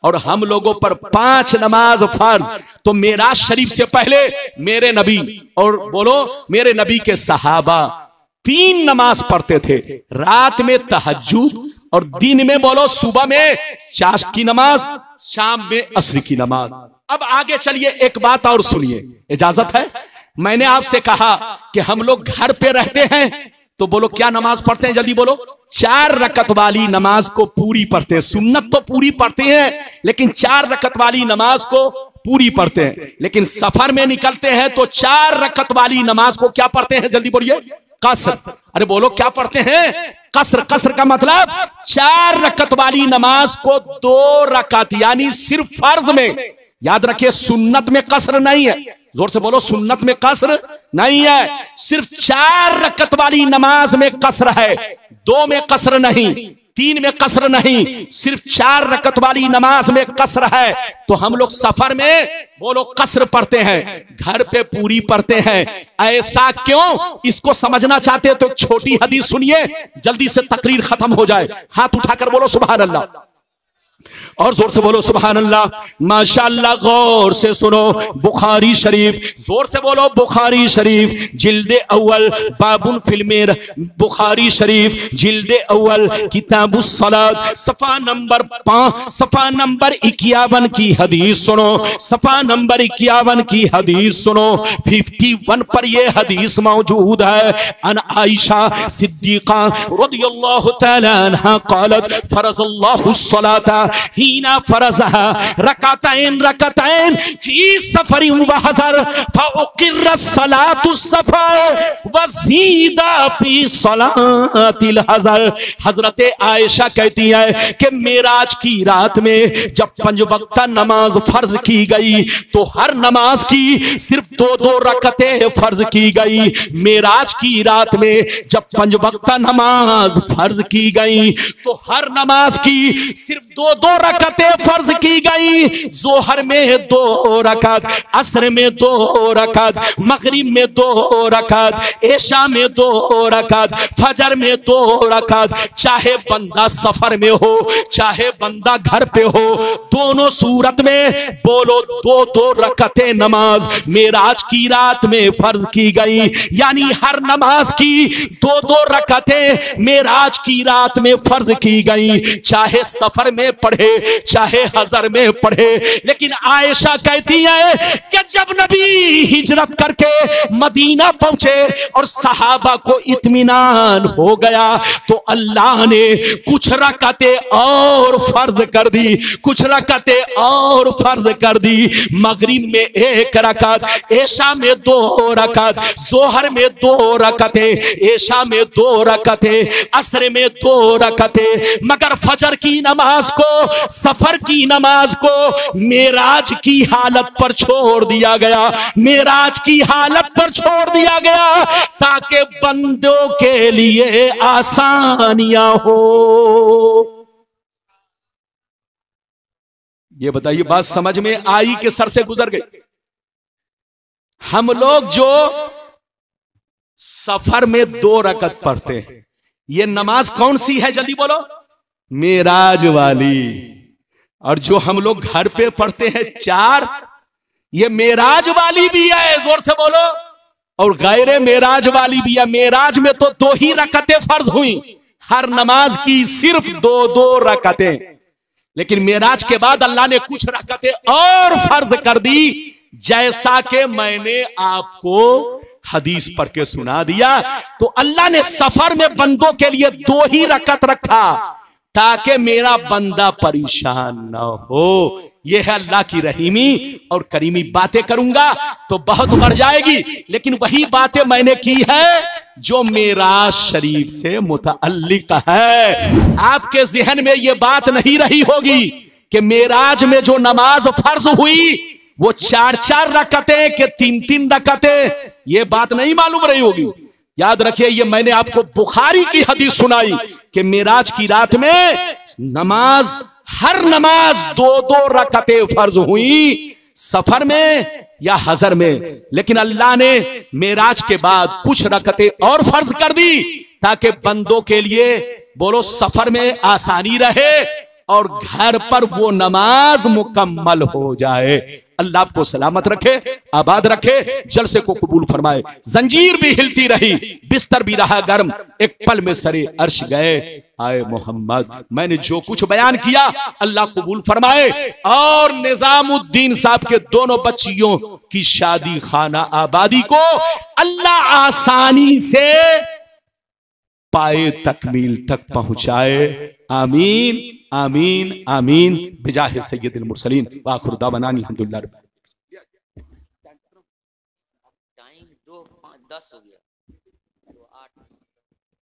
और हम लोगों पर 5 नमाज फर्ज। तो मेराज शरीफ से पहले मेरे नबी और बोलो मेरे नबी के सहाबा 3 नमाज पढ़ते थे, रात में तहज्जुद और दिन में बोलो सुबह में चाश्त की नमाज, शाम में असर की नमाज। अब आगे चलिए, एक बात और सुनिए, इजाजत है? मैंने आपसे कहा कि हम लोग घर पे रहते हैं तो बोलो क्या नमाज पढ़ते हैं? जल्दी बोलो। 4 रकत वाली नमाज को पूरी पढ़ते हैं। सुन्नत तो पूरी पढ़ते हैं, लेकिन 4 रकत वाली नमाज को पूरी पढ़ते हैं। लेकिन सफर में निकलते हैं तो 4 रकत वाली नमाज को क्या पढ़ते हैं? जल्दी बोलिए। कसर। अरे बोलो क्या पढ़ते हैं? कसर। कसर का मतलब 4 रकत वाली नमाज को 2 रकत, यानी सिर्फ फर्ज में। याद रखिए, सुन्नत में कसर नहीं है। जोर से बोलो, सुन्नत में कसर नहीं है, सिर्फ 4 रकत वाली नमाज में कसर है। 2 में कसर नहीं, 3 में कसर नहीं, सिर्फ 4 रकत वाली नमाज में कसर है। तो हम लोग सफर में बोलो कसर पढ़ते हैं, घर पे पूरी पढ़ते हैं। ऐसा क्यों? इसको समझना चाहते तो छोटी हदीस सुनिए, जल्दी से तकरीर खत्म हो जाए। हाथ उठाकर बोलो सुभान अल्लाह, और जोर से बोलो सुभान अल्लाह। माशाअल्लाह, गौर से सुनो। बुखारी शरीफ, जोर से बोलो बुखारी शरीफ, जिल्दे अव्वल बाबुल फिल्मेर, बुखारी शरीफ जिल्दे अव्वल किताबुस सलात, सफा नंबर 51 की हदीस सुनो। सफा नंबर 51 की हदीस सुनो। 51 पर यह हदीस मौजूद है। अन आयशा सिद्दीका रदियल्लाहु तआला अन्हा क़ालत फरज़ल्लाहु सलाता हीना फरज़हा रकातैन रकातैन फी सफरिन व हज़र फउक़िर सलातु सफर व ज़ीदा फी सलातिल हज़र। हजरत आयशा कहती है कि मेराज की रात में जब 5 वक्ता नमाज फर्ज की गई तो हर नमाज की सिर्फ 2-2 रकतें फर्ज की गई। मेराज की रात में जब 5 वक्ता नमाज फर्ज की गई तो हर नमाज की सिर्फ 2-2 रकतें फर्ज की गई। जोहर में 2 रकत, असर में 2 रकत, मगरिब में 2 रकत, ऐशा में 2 रकत, फजर में 2 रकत। चाहे बंदा सफर में हो चाहे बंदा घर पे हो, दोनों सूरत में बोलो 2-2 रकतें नमाज मेराज की रात में फर्ज की गई। यानी हर नमाज की 2-2 रकतें मेराज की रात में फर्ज की गई, चाहे सफर में पढ़े चाहे हजर में पढ़े। लेकिन आयशा कहती है कि जब नबी हिजरत करके मदीना पहुंचे और सहाबा को इत्मीनान हो गया तो अल्लाह ने कुछ रकतें और फर्ज कर दी, कुछ रकतें और फर्ज कर दी। मगरिब में 1 रकत, ऐशा में 2 रकत, जोहर में 2 रकतें, ऐशा में 2 रकतें, असर में 2 रकतें। मगर फजर की नमाज को, सफर की नमाज को मेराज की हालत पर छोड़ दिया गया, मेराज की हालत पर छोड़ दिया गया ताकि बंदों के लिए आसानियां हो। ये बताइए, बात समझ में आई कि सर से गुजर गई? हम लोग जो सफर में 2 रकत पढ़ते हैं, ये नमाज कौन सी है? जल्दी बोलो। मेराज वाली। और जो हम लोग घर पे पढ़ते हैं 4, ये मेराज वाली भी है, जोर से बोलो, और गैर मेराज वाली भी है। मेराज में तो 2 ही रकतें फर्ज हुई, हर नमाज की सिर्फ 2-2 रकातें, लेकिन मेराज के बाद अल्लाह ने कुछ रकातें और फर्ज कर दी, जैसा कि मैंने आपको हदीस पढ़ के सुना दिया। तो अल्लाह ने सफर में बंदों के लिए 2 ही रकात रखा, ताकि मेरा बंदा परेशान ना हो। यह है अल्लाह की रहीमी और करीमी। बातें करूंगा तो बहुत बढ़ जाएगी, लेकिन वही बातें मैंने की है जो मेराज शरीफ से मुतअल्लिक है। आपके जहन में यह बात नहीं रही होगी कि मेराज में जो नमाज फर्ज हुई वो 4-4 रकातें के 3-3 रकातें, ये बात नहीं मालूम रही होगी। याद रखिए, ये मैंने आपको बुखारी की हदीस सुनाई कि मेराज की रात में नमाज, हर नमाज 2-2 रकातें फर्ज हुई, सफर में या हजर में। लेकिन अल्लाह ने मेराज के बाद कुछ रकातें और फर्ज कर दी, ताकि बंदों के लिए, बोलो, सफर में आसानी रहे और घर पर वो नमाज मुकम्मल हो जाए। अल्लाह आपको सलामत रखे, आबाद रखे, जलसे को कबूल फरमाए। जंजीर भी हिलती रही, बिस्तर भी रहा गर्म, एक पल में सरे अर्श गए आए मोहम्मद। मैंने जो कुछ बयान किया अल्लाह कबूल फरमाए, और निजामुद्दीन साहब के दोनों बच्चियों की शादी खाना आबादी को अल्लाह आसानी से पाए तकमील तक पहुंचाए। आमीन आमीन आमीन बिजाह सय्यदुल मुरसलीन व आखिर दावाना अल्हम्दुलिल्लाह। टाइम 2:10 हो गया।